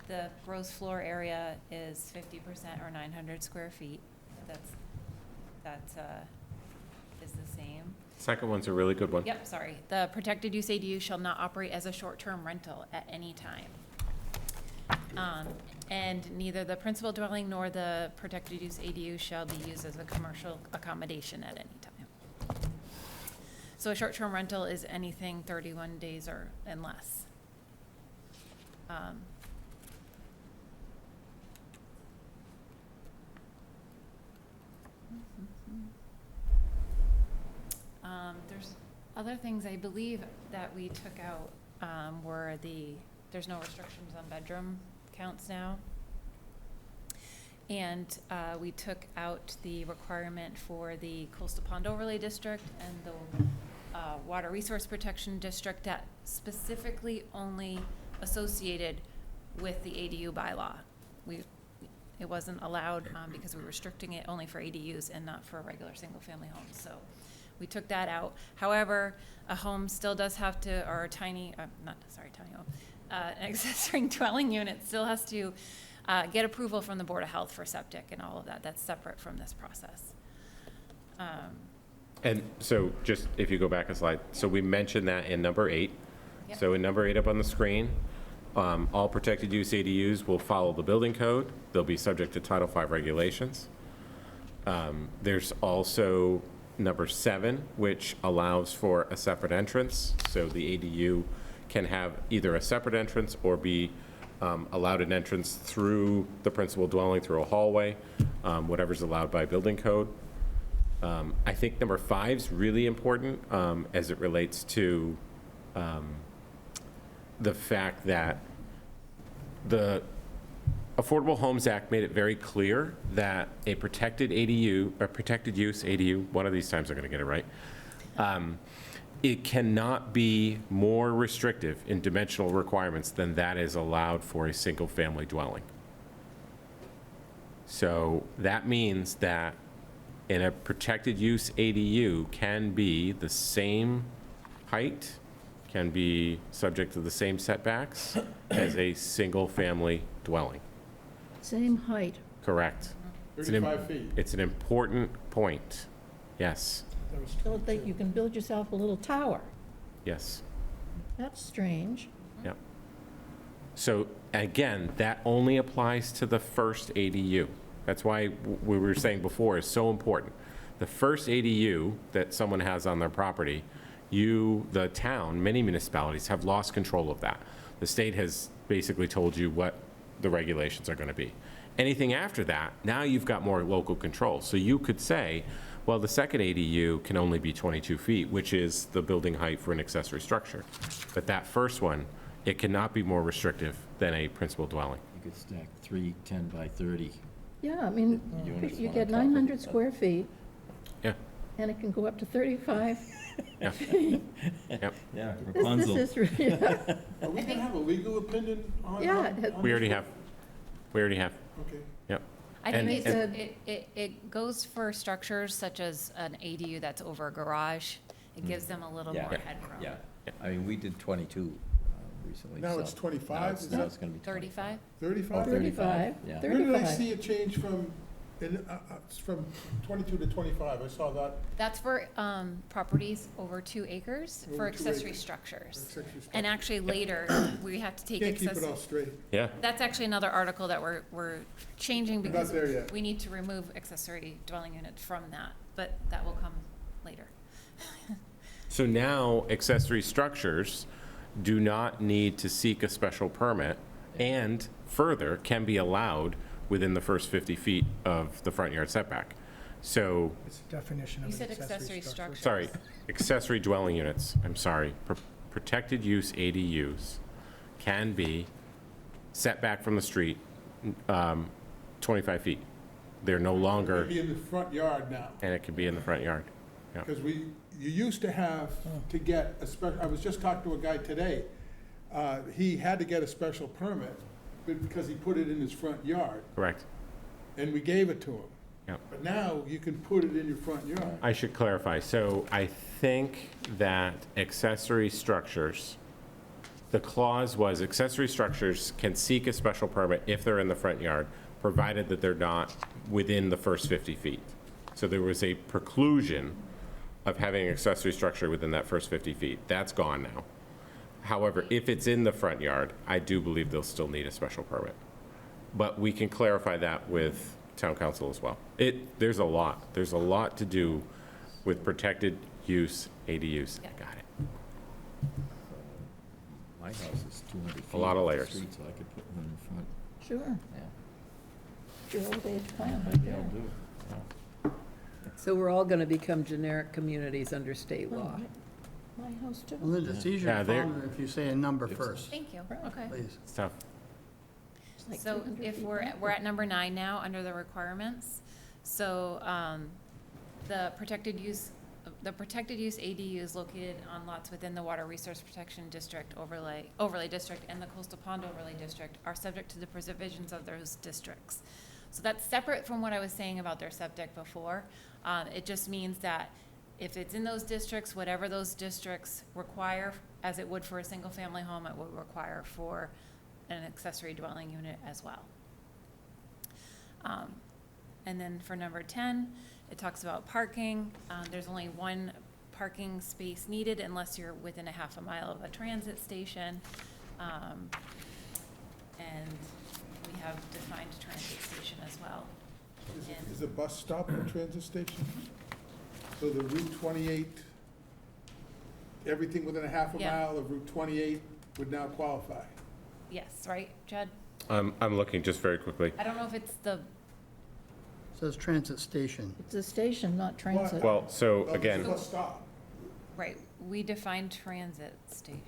E: the gross floor area is 50% or 900 square feet. That is the same.
C: Second one's a really good one.
E: Yep, sorry. The protected use ADU shall not operate as a short-term rental at any time. And neither the principal dwelling nor the protected use ADU shall be used as a commercial accommodation at any time. So a short-term rental is anything 31 days and less. There's other things I believe that we took out were there's no restrictions on bedroom counts now. And we took out the requirement for the coastal pond overlay district and the water resource protection district that specifically only associated with the ADU bylaw. It wasn't allowed because we were restricting it only for ADUs and not for regular single-family homes. So we took that out. However, a home still does have to, or a tiny home, an accessory dwelling unit still has to get approval from the Board of Health for septic and all of that. That's separate from this process.
C: And so just, if you go back a slide, so we mentioned that in number 8.
E: Yep.
C: So in number 8 up on the screen, all protected use ADUs will follow the building code. They'll be subject to Title V regulations. There's also number 7, which allows for a separate entrance. So the ADU can have either a separate entrance or be allowed an entrance through the principal dwelling, through a hallway, whatever's allowed by building code. I think number 5 is really important as it relates to the fact that the Affordable Homes Act made it very clear that a protected ADU, or protected use ADU, one of these times I'm going to get it right, it cannot be more restrictive in dimensional requirements than that is allowed for a single-family dwelling. So that means that in a protected use ADU can be the same height, can be subject to the same setbacks as a single-family dwelling.
F: Same height.
C: Correct. It's an im-
G: 35 feet.
C: It's an important point. Yes,
F: So that you can build yourself a little tower.
C: yes.
F: That's strange.
C: Yep. So again, that only applies to the first ADU. That's why we were saying before is so important. The first ADU that someone has on their property, the town, many municipalities have lost control of that. The state has basically told you what the regulations are going to be. Anything after that, now you've got more local control. So you could say, well, the second ADU can only be 22 feet, which is the building height for an accessory structure. But that first one, it cannot be more restrictive than a principal dwelling.
L: You could stack 3 10 by 30.
F: Yeah, I mean,
L: Units
F: you
L: on
F: get
L: top of
F: 900
L: each other.
F: square feet,
C: Yeah,
F: and it can go up to 35.
C: yeah, yep.
L: Yeah,
F: This
L: Rapunzel.
F: is, really-
G: Are we gonna have a legal opinion on?
F: Yeah,
G: on-
F: it-
G: on
C: We
G: this?
C: already have. We already have.
G: Okay.
C: Yep.
E: I
C: And-
E: think
F: and-
E: it goes for structures such as an ADU that's over a garage. It gives them a little
L: Yeah.
E: more headroom.
L: Yeah, I mean, we did 22 recently.
G: Now
L: so
G: it's 25,
L: Now it's,
G: is
L: now
G: that-
L: it's gonna be
E: 35?
G: 35?
F: 35,
L: Yeah.
G: Where did I
F: 35.
G: see a change from, from 22 to 25? I saw that.
E: That's for properties over 2 acres
G: Over
E: for
G: 2
E: accessory
G: acres.
E: structures.
G: Accessory
E: And
G: structure.
E: actually later, we have to take
G: Can't keep it
E: accessory.
G: all straight.
C: Yeah.
E: That's actually another article that we're changing
G: We're not
E: because
G: there yet.
E: we need to remove accessory dwelling units from that, but that will come later.
C: So now accessory structures do not need to seek a special permit and further can be allowed within the first 50 feet of the front yard setback. So,
B: It's a definition of
E: You
B: an
E: said
B: accessory
E: accessory
B: structure.
E: structure.
C: sorry, accessory dwelling units, I'm sorry, protected use ADUs can be set back from the street 25 feet. They're no longer,
G: Be in the front yard now.
C: and it can be in the front yard. Yeah.
G: Because you used to have to get a special, I was just talking to a guy today. He had to get a special permit because he put it in his front yard,
C: Correct.
G: and we gave it to him.
C: Yep.
G: But now you can put it in your front yard.
C: I should clarify. So I think that accessory structures, the clause was accessory structures can seek a special permit if they're in the front yard, provided that they're not within the first 50 feet. So there was a preclusion of having an accessory structure within that first 50 feet. That's gone now. However, if it's in the front yard, I do believe they'll still need a special permit. But we can clarify that with town council as well. There's a lot to do with protected use ADUs.
E: Yeah.
C: Got it.
L: My house is 200 feet.
C: A lot of
L: off the
C: layers.
L: street, so I could put one in the front,
F: Sure,
L: yeah.
F: your old age plan right
L: Yeah, I'll
F: there.
L: do it, yeah.
D: So we're all gonna become generic communities under state
F: Oh,
D: law.
F: My house too.
A: Linda, it's easier
C: Yeah,
A: to
C: they're-
A: follow if you say a number first,
E: Thank you, okay.
A: please.
C: It's tough.
F: It's like
E: So
F: 200
E: if
F: feet back.
E: we're at number 9 now, under the requirements. So the protected use ADUs located on lots within the Water Resource Protection District overlay district and the Coastal Pond Overlay District are subject to the provisions of those districts. So that's separate from what I was saying about their septic before. It just means that if it's in those districts, whatever those districts require, as it would for a single-family home, it would require for an accessory dwelling unit as well. And then for number 10, it talks about parking. There's only 1 parking space needed unless you're within a half a mile of a transit station. And we have defined transit station as well.
G: Is a bus stop a transit station? So the Route 28, everything within a half a
E: Yeah.
G: mile of Route 28 would now qualify?
E: Yes, right, Judd?
C: I'm looking just very quickly.
E: I don't know if it's the,
A: Says transit station.
F: It's a station, not transit.
C: Well, so
G: Oh,
C: again,
G: it's a bus stop.
E: right, we defined transit station.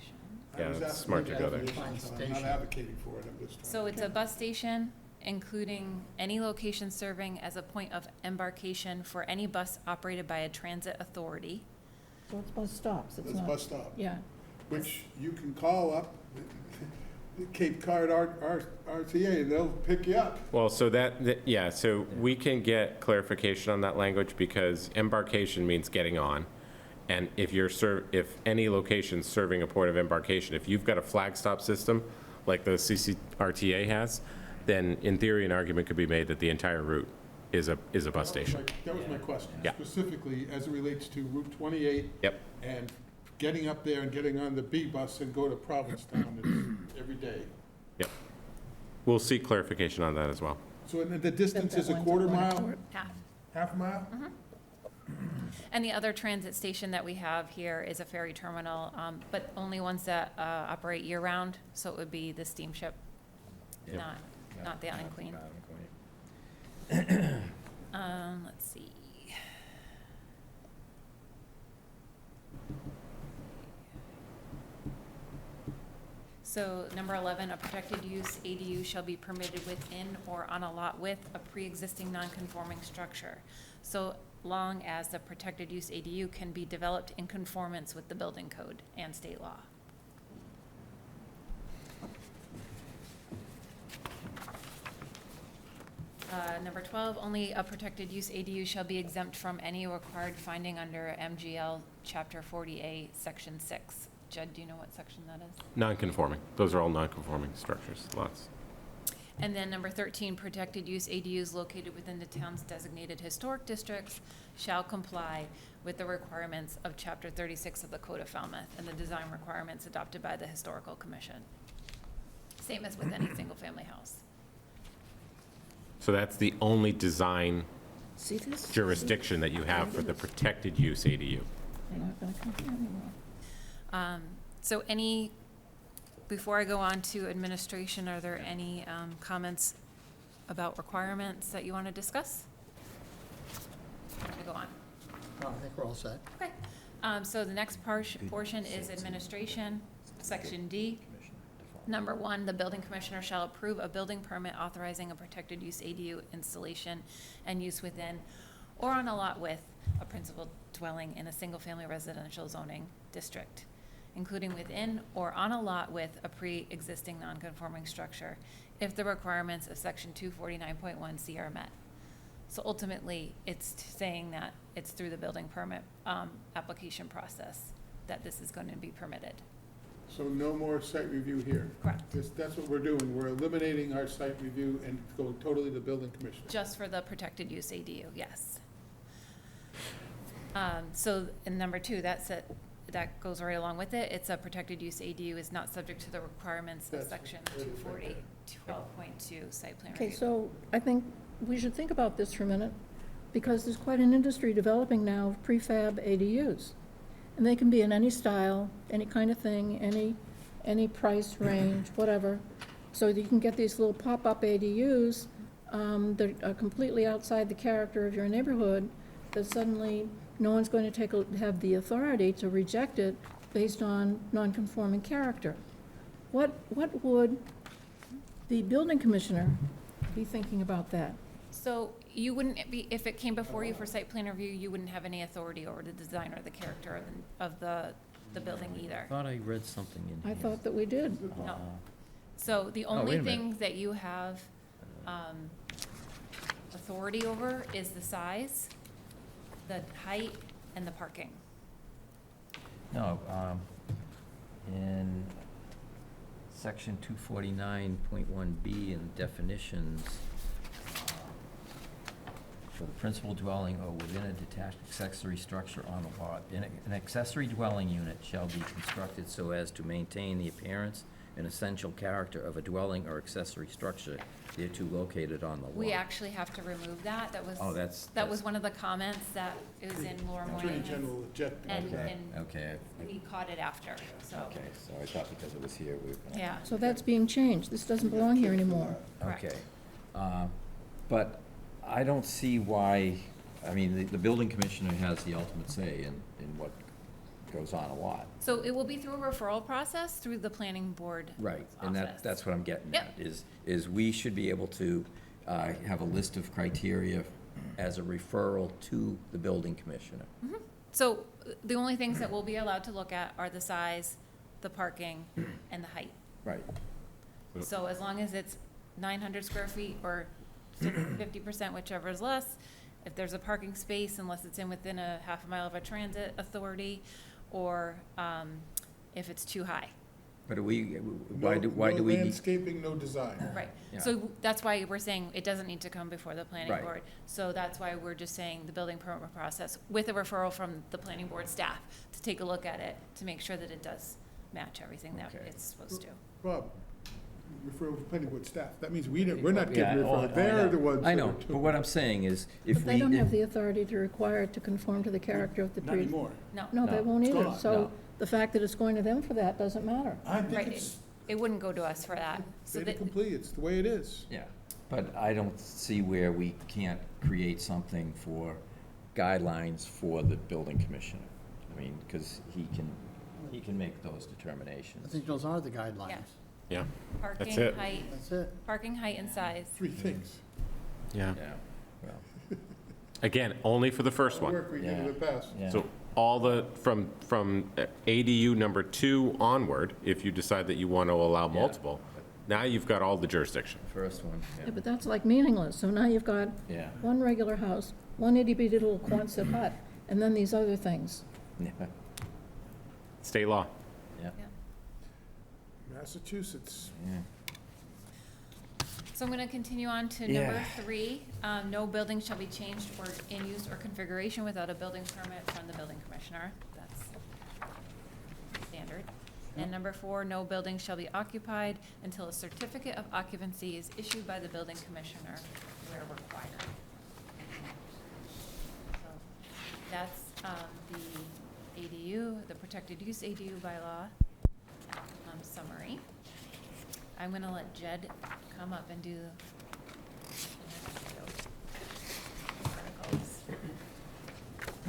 G: I
C: Yeah,
G: was
C: it's
G: asking
C: smart
G: the
C: to go there.
G: definition, so I'm not advocating for it, I'm just trying.
E: So it's a bus station, including any location serving as a point of embarkation for any bus operated by a transit authority.
F: So it's bus stops, it's
G: It's a
F: not,
G: bus stop,
F: yeah.
G: which you can call up Cape Cod RTA, and they'll pick you up.
C: well, so yeah, so we can get clarification on that language because embarkation means getting on. And if any location's serving a port of embarkation, if you've got a flag stop system like the CCRTA has, then in theory, an argument could be made that the entire route is a bus station.
G: That was my question.
C: Yeah.
G: Specifically, as it relates to Route 28.
C: Yep.
G: And getting up there and getting on the B bus and go to Provincetown every day.
C: Yep. We'll seek clarification on that as well.
G: So and the distance
F: That
G: is a
F: one's
G: quarter
F: going
G: mile,
F: toward-
G: half a mile?
E: And the other transit station that we have here is a ferry terminal, but only ones that operate year-round, so it would be the steamship,
L: Yep.
E: not the Island Queen. Let's see. So number 11, a protected use ADU shall be permitted within or on a lot with a pre-existing non-conforming structure, so long as the protected use ADU can be developed in conformance with the building code and state law. Number 12, only a protected use ADU shall be exempt from any required finding under MGL Chapter 40A, Section 6. Judd, do you know what section that is?
C: Non-conforming. Those are all non-conforming structures, lots.
E: And then number 13, protected use ADUs located within the town's designated historic districts shall comply with the requirements of Chapter 36 of the Code of Falmouth and the design requirements adopted by the Historical Commission. Same as with any single-family house.
C: So that's the only design
F: See this?
C: jurisdiction that you have for the protected use ADU.
F: They're not gonna come here anymore.
E: So before I go on to administration, are there any comments about requirements that you want to discuss? I'm going to go on.
A: No, I think we're all set.
E: Okay. So the next portion is administration, Section D. Number 1, the building commissioner shall approve a building permit authorizing a protected use ADU installation and use within or on a lot with a principal dwelling in a single-family residential zoning district, including within or on a lot with a pre-existing non-conforming structure, if the requirements of Section 249.1C are met. So ultimately, it's saying that it's through the building permit application process that this is going to be permitted.
G: So no more site review here?
E: Correct.
G: That's what we're doing. We're eliminating our site review and going totally to building commissioner.
E: Just for the protected use ADU, yes. So in number 2, that goes right along with it. It's a protected use ADU is not subject to the requirements of Section 240, 12.2 site plan
F: Okay,
E: review.
F: so I think we should think about this for a minute, because there's quite an industry developing now of prefab ADUs. And they can be in any style, any kind of thing, any price range, whatever. So that you can get these little pop-up ADUs that are completely outside the character of your neighborhood, that suddenly no one's going to have the authority to reject it based on non-conforming character. What would the building commissioner be thinking about that?
E: So you wouldn't be, if it came before you for site plan review, you wouldn't have any authority over the design or the character of the building either.
L: I thought I read something in here.
F: I thought that we did.
E: No. So the
L: Oh, wait
E: only
L: a minute.
E: thing that you have authority over is the size, the height, and the parking.
L: No, in section 249.1B in definitions, for the principal dwelling or within a detached accessory structure on the lot, an accessory dwelling unit shall be constructed so as to maintain the appearance and essential character of a dwelling or accessory structure thereto located on the lot.
E: We actually have to remove that.
L: Oh,
E: That was one of the comments that is in Laura
G: Attorney
E: Moynihan's.
G: General objected.
E: And,
L: Okay,
E: and
L: okay,
E: we caught it after, so,
L: okay, so I thought because it was here, we were gonna.
E: yeah.
F: So that's being changed. This doesn't belong here anymore.
E: Correct.
L: Okay. But I don't see why, I mean, the building commissioner has the ultimate say in what goes on a lot.
E: So it will be through a referral process through the planning board.
L: Right, and
E: office.
L: that's what I'm getting
E: Yep.
L: at, is we should be able to have a list of criteria as a referral to the building commissioner.
E: So the only things that we'll be allowed to look at are the size, the parking, and the height.
L: Right.
E: So as long as it's 900 square feet or 50%, whichever is less, if there's a parking space, unless it's within a half a mile of a transit authority, or if it's too high.
L: But why do
G: No
L: we need?
G: landscaping, no design.
E: Right,
L: Yeah.
E: so that's why we're saying it doesn't need to come before the planning
L: Right.
E: board. So that's why we're just saying the building permit process with a referral from the planning board staff to take a look at it, to make sure that it does match everything that
L: Okay.
E: it's supposed to.
G: Bob, refer to planning board staff. That means we're not
L: Yeah,
G: getting referred. They're the ones.
L: I
G: that
L: know,
G: are
L: but
G: doing
L: what I'm saying is, if
F: But
L: we.
F: they don't have the authority to require it to conform to the character of the
G: Not
F: previous.
G: anymore.
F: No, they
L: No,
F: won't
G: it's
F: either.
G: gone.
F: So
L: No.
F: the fact that it's going to them for that doesn't matter.
G: I think
E: Right.
G: it's
E: It wouldn't go to us for that. So
G: fait
E: that,
G: accompli. It's the way it is.
L: Yeah, but I don't see where we can't create something for guidelines for the building commissioner. I mean, because he can make those
A: I
L: determinations.
A: think those are the guidelines.
E: Yeah.
C: Yeah,
E: parking
C: it.
E: height,
A: That's it.
E: parking height and size.
G: 3 things.
C: yeah.
L: Yeah, well,
C: Again, only for the first one.
G: Work we did in
L: Yeah.
G: the past.
L: yeah.
C: So all the, from ADU number 2 onward, if you decide that you want to allow
L: Yeah.
C: multiple, now you've got all the jurisdiction.
L: First one,
F: Yeah, but that's like meaningless. So now you've got
L: yeah.
F: one regular house, one itty-bitty little Quonset hut, and then these other things.
L: Yeah,
C: State law.
L: yeah,
G: Massachusetts.
L: yeah.
E: So I'm going to continue on to number 3. No building shall be changed or in use or configuration without a building permit from the building commissioner. That's standard. And number 4, no building shall be occupied until a certificate of occupancy is issued by the building commissioner where required. So that's the ADU, the protected use ADU bylaw summary. I'm gonna let Jed come up and do articles.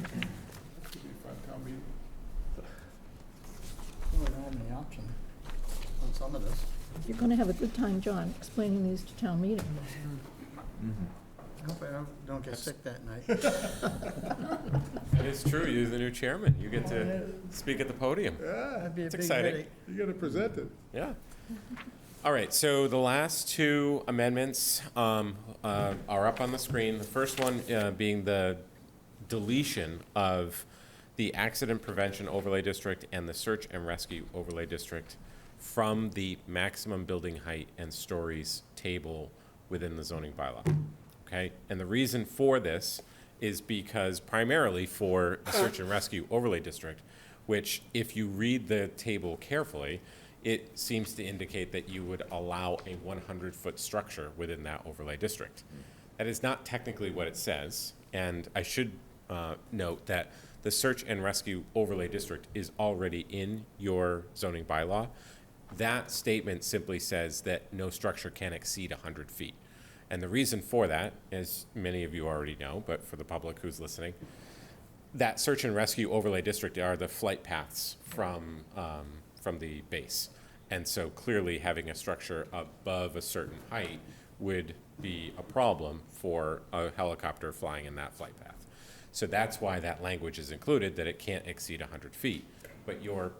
G: Could be a fun town meeting.
A: We don't have any option on some of this.
F: You're going to have a good time, John, explaining these to town meeting.
A: I hope I don't get sick that night.
C: It is true, you're the new chairman. You get to speak at the podium.
G: Yeah,
A: That'd be a
C: It's
A: big
C: exciting.
A: headache.
G: you gotta present it.
C: Yeah. All right, so the last 2 amendments are up on the screen. The first one being the deletion of the accident prevention overlay district and the search and rescue overlay district from the maximum building height and stories table within the zoning bylaw. Okay, and the reason for this is because primarily for the search and rescue overlay district, which if you read the table carefully, it seems to indicate that you would allow a 100-foot structure within that overlay district. That is not technically what it says, and I should note that the search and rescue overlay district is already in your zoning bylaw. That statement simply says that no structure can exceed 100 feet. And the reason for that, as many of you already know, but for the public who's listening, that search and rescue overlay district are the flight paths from the base. And so clearly having a structure above a certain height would be a problem for a helicopter flying in that flight path. So that's why that language is included, that it can't exceed 100 feet. But your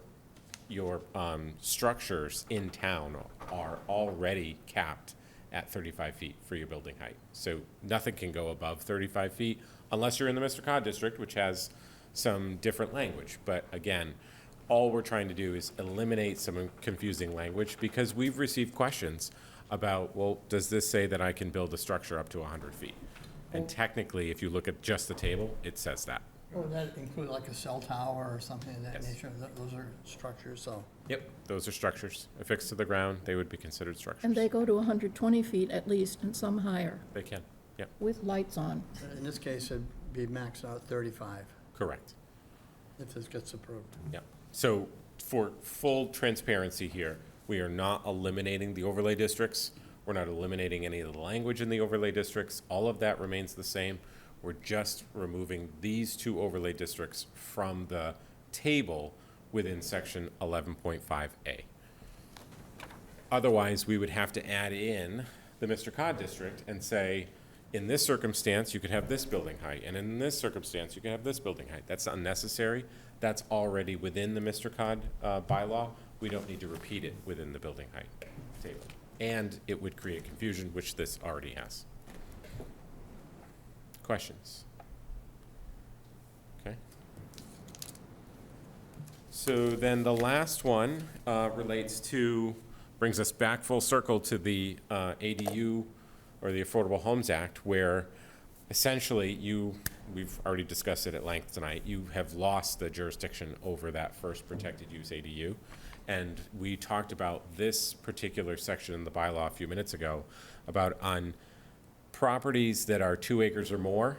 C: structures in town are already capped at 35 feet for your building height. So nothing can go above 35 feet unless you're in the Mr. Cod district, which has some different language. But again, all we're trying to do is eliminate some confusing language because we've received questions about, well, does this say that I can build a structure up to 100 feet? And technically, if you look at just the table, it says that.
A: Or would that include like a cell tower or something of that
C: Yes.
A: nature? Those are structures, so.
C: Yep, those are structures. Affixed to the ground, they would be considered structures.
F: And they go to 120 feet at least, and some higher,
C: They can, yep,
F: with lights on.
A: In this case, it'd be maxed out 35
C: correct.
A: if this gets approved.
C: Yep. So for full transparency here, we are not eliminating the overlay districts. We're not eliminating any of the language in the overlay districts. All of that remains the same. We're just removing these 2 overlay districts from the table within section 11.5A. Otherwise, we would have to add in the Mr. Cod district and say, in this circumstance, you could have this building height, and in this circumstance, you could have this building height. That's unnecessary. That's already within the Mr. Cod bylaw. We don't need to repeat it within the building height table. And it would create confusion, which this already has. Questions? So then the last one brings us back full circle to the ADU, or the Affordable Homes Act, where essentially we've already discussed it at length tonight, you have lost the jurisdiction over that first protected use ADU. And we talked about this particular section in the bylaw a few minutes ago, about on properties that are 2 acres or more,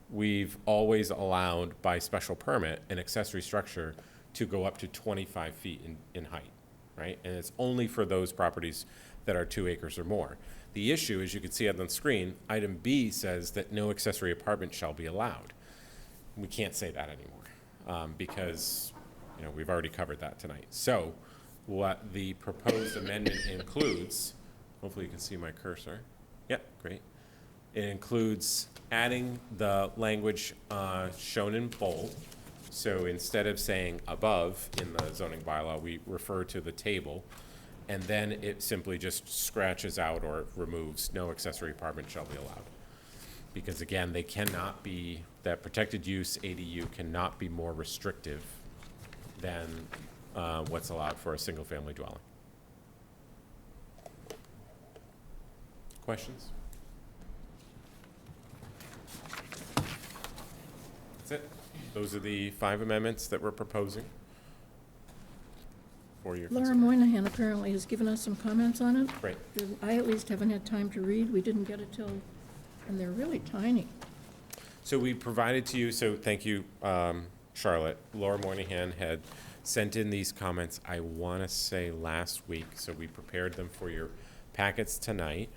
C: we've always allowed by special permit an accessory structure to go up to 25 feet in height, right? And it's only for those properties that are 2 acres or more. The issue, as you can see on the screen, item B says that no accessory apartment shall be allowed. We can't say that anymore, because, you know, we've already covered that tonight. So what the proposed amendment includes, hopefully you can see my cursor. Yep, great. It includes adding the language shown in bold. So instead of saying above in the zoning bylaw, we refer to the table, and then it simply just scratches out or removes no accessory apartment shall be allowed. Because again, they cannot be, that protected use ADU cannot be more restrictive than what's allowed for a single-family dwelling. Questions? That's it. Those are the 5 amendments that we're proposing for your
F: Laura
C: consideration.
F: Moynihan apparently has given us some comments on it.
C: Great.
F: I at least haven't had time to read. We didn't get it till, and they're really tiny.
C: So we provided to you, so thank you, Charlotte. Laura Moynihan had sent in these comments, I want to say last week, so we prepared them for your packets tonight.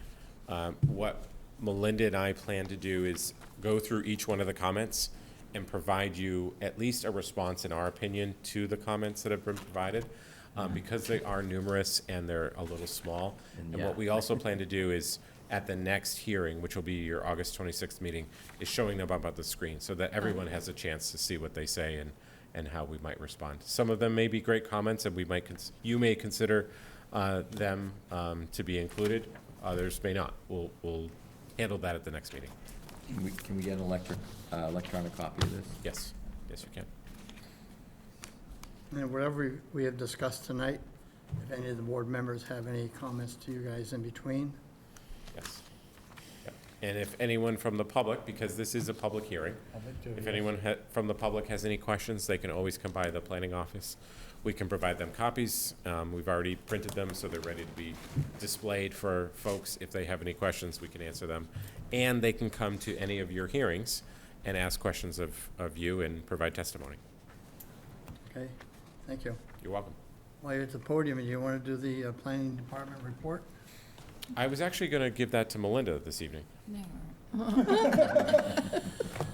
C: What Melinda and I plan to do is go through each one of the comments and provide you at least a response, in our opinion, to the comments that have been provided, because they are numerous and they're a little small. And what we also plan to do is, at the next hearing, which will be your August 26th meeting, is showing them up on the screen so that everyone has a chance to see what they say and how we might respond. Some of them may be great comments, and you may consider them to be included. Others may not. We'll handle that at the next meeting.
L: Can we get an electronic copy of this?
C: Yes, yes, you can.
A: And whatever we have discussed tonight, if any of the board members have any comments to you guys in between.
C: Yes. Yep. And if anyone from the public, because this is a public hearing, if anyone from the public has any questions, they can always come by the planning office. We can provide them copies. We've already printed them, so they're ready to be displayed for folks. If they have any questions, we can answer them. And they can come to any of your hearings and ask questions of you and provide testimony.
A: Okay, thank you.
C: You're welcome.
A: While you're at the podium, do you want to do the planning department report?
C: I was actually going to give that to Melinda this evening.
E: Never.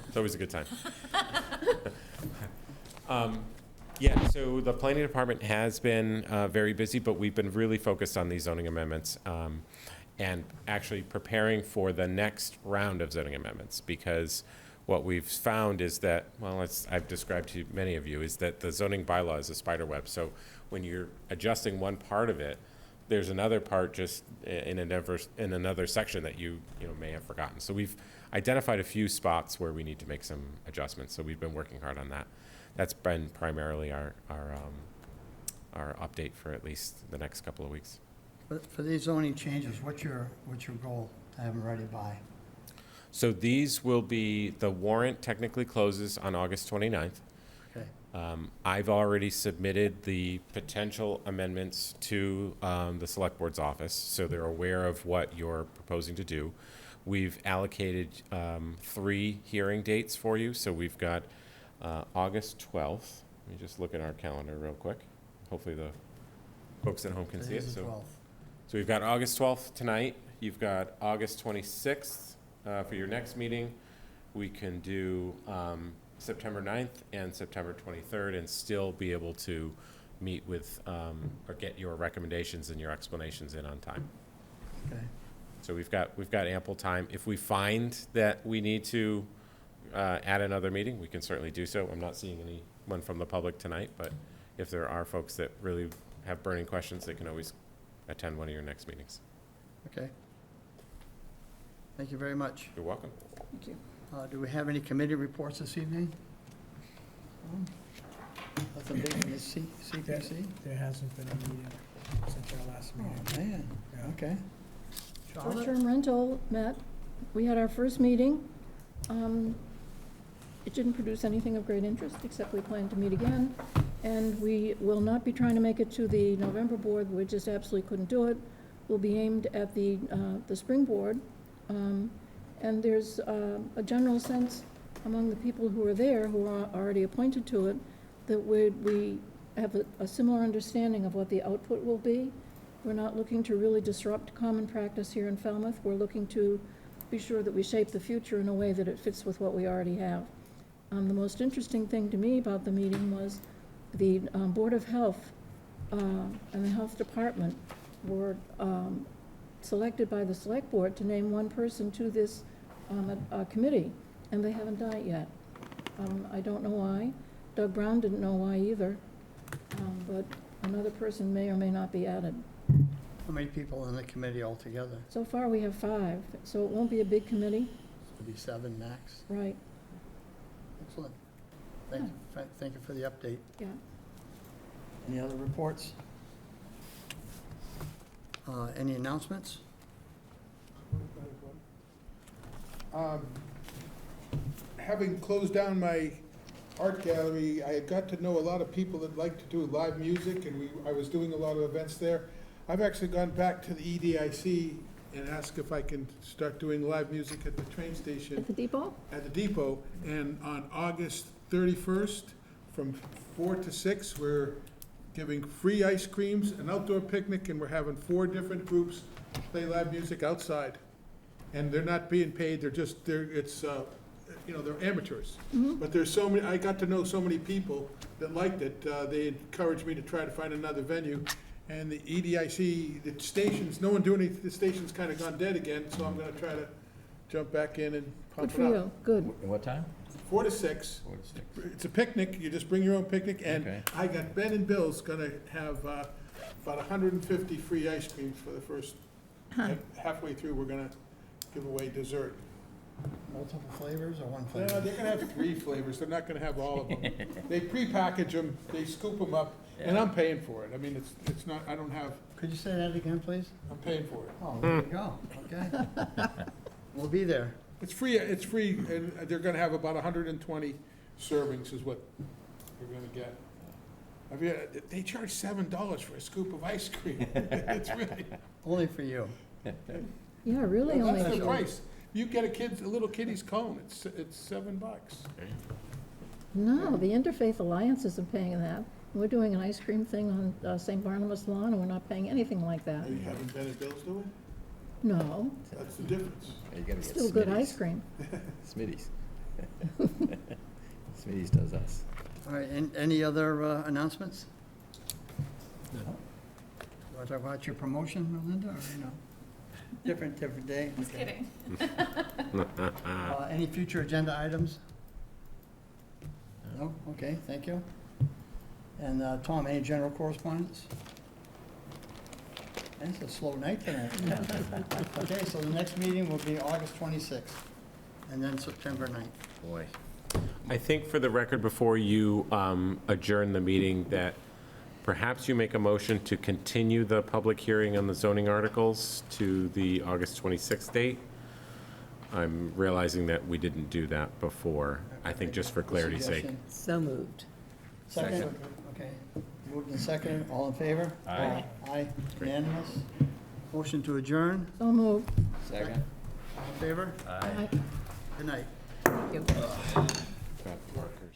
C: It's always a good time. Yeah, so the planning department has been very busy, but we've been really focused on these zoning amendments and actually preparing for the next round of zoning amendments, because what we've found is that, well, as I've described to many of you, is that the zoning bylaw is a spider web. So when you're adjusting one part of it, there's another part just in another section that you may have forgotten. So we've identified a few spots where we need to make some adjustments. So we've been working hard on that. That's been primarily our update for at least the next couple of weeks.
A: For these zoning changes, what's your goal to have them ready by?
C: So these will be, the warrant technically closes on August 29th.
A: Okay.
C: I've already submitted the potential amendments to the Select Board's office, so they're aware of what you're proposing to do. We've allocated 3 hearing dates for you, so we've got August 12th. Let me just look at our calendar real quick. Hopefully the folks at home can see it.
A: Today's the
C: So
A: 12th.
C: we've got August 12th tonight. You've got August 26th for your next meeting. We can do September 9th and September 23rd and still be able to meet with or get your recommendations and your explanations in on time.
A: Okay.
C: So we've got ample time. If we find that we need to add another meeting, we can certainly do so. I'm not seeing anyone from the public tonight, but if there are folks that really have burning questions, they can always attend one of your next meetings.
A: Okay. Thank you very much.
C: You're welcome.
F: Thank you.
A: Do we have any committee reports this evening? That's a big, is CPC?
B: There hasn't been a meeting since our last
A: Oh,
B: meeting.
A: man,
B: Yeah.
A: okay. Charlotte?
F: Short-term rental met, we had our first meeting. It didn't produce anything of great interest, except we plan to meet again. And we will not be trying to make it to the November board, we just absolutely couldn't do it. We'll be aimed at the spring board. And there's a general sense among the people who are there, who are already appointed to it, that we have a similar understanding of what the output will be. We're not looking to really disrupt common practice here in Falmouth. We're looking to be sure that we shape the future in a way that it fits with what we already have. The most interesting thing to me about the meeting was the Board of Health and the Health Department were selected by the Select Board to name one person to this committee, and they haven't done it yet. I don't know why. Doug Brown didn't know why either, but another person may or may not be added.
A: How many people in the committee altogether?
F: So far, we have 5, so it won't be a big committee,
A: It'll be 7 max.
F: right?
A: Excellent. Thank you for the update.
F: Yeah.
A: Any other reports? Any announcements?
G: Having closed down my art gallery, I got to know a lot of people that like to do live music, and I was doing a lot of events there. I've actually gone back to the EDIC and asked if I can start doing live music at the train station.
F: At the depot?
G: At the depot, and on August 31st, from 4 to 6, we're giving free ice creams, an outdoor picnic, and we're having 4 different groups play live music outside. And they're not being paid, they're amateurs. But there's so many, I got to know so many people that liked it, they encouraged me to try to find another venue. And the EDIC, the stations, no one doing it, the station's kind of gone dead again, so I'm gonna try to jump back in and pump
F: Good
G: it
F: for
G: up.
F: you, good.
L: What time?
G: 4 to 6.
L: 4 to 6.
G: It's a picnic, you just bring your own picnic, and
L: Okay.
G: I got Ben and Bill's gonna have about 150 free ice creams for the first, halfway through, we're gonna give away dessert.
A: Multiple flavors or one
G: Yeah,
A: flavor?
G: they're gonna have 3 flavors, they're not gonna have all of them. They pre-package them, they scoop them up, and I'm paying for it. I mean, it's not, I don't have,
A: Could you say that again, please?
G: I'm paying for it.
A: Oh, there you go, okay. We'll be there.
G: It's free, and they're gonna have about 120 servings is what we're gonna get. I mean, they charge $7 for a scoop of ice cream. It's really,
A: Only for you.
F: Yeah, really only.
G: that's the price. You get a little kiddie's cone, it's $7.
F: No, the Interfaith Alliance isn't paying that. We're doing an ice cream thing on St. Barnabas Lawn, and we're not paying anything like that.
G: You haven't Ben and Bill's doing?
F: No,
G: That's the difference.
L: You gotta get
F: still good ice cream.
L: Smitty's. Smitty's does us.
A: All right, any other announcements? No. You want to talk about your promotion, Melinda, or no? Different day?
E: Just
A: Okay.
E: kidding.
A: Any future agenda items? No? Okay, thank you. And Tom, any general correspondence? It's a slow night tonight. Okay, so the next meeting will be August 26th, and then September 9th.
L: Boy.
C: I think for the record, before you adjourn the meeting, that perhaps you make a motion to continue the public hearing on the zoning articles to the August 26th date. I'm realizing that we didn't do that before. I think just for clarity's sake.
A: Suggestion.
D: So moved.
A: Second? Okay. Moved and second, all in favor?
L: Aye.
A: Aye, unanimous. Motion to adjourn,
F: So moved.
L: Second?
A: all in favor?
L: Aye.
A: Good night.
D: Thank you.
C: Got markers.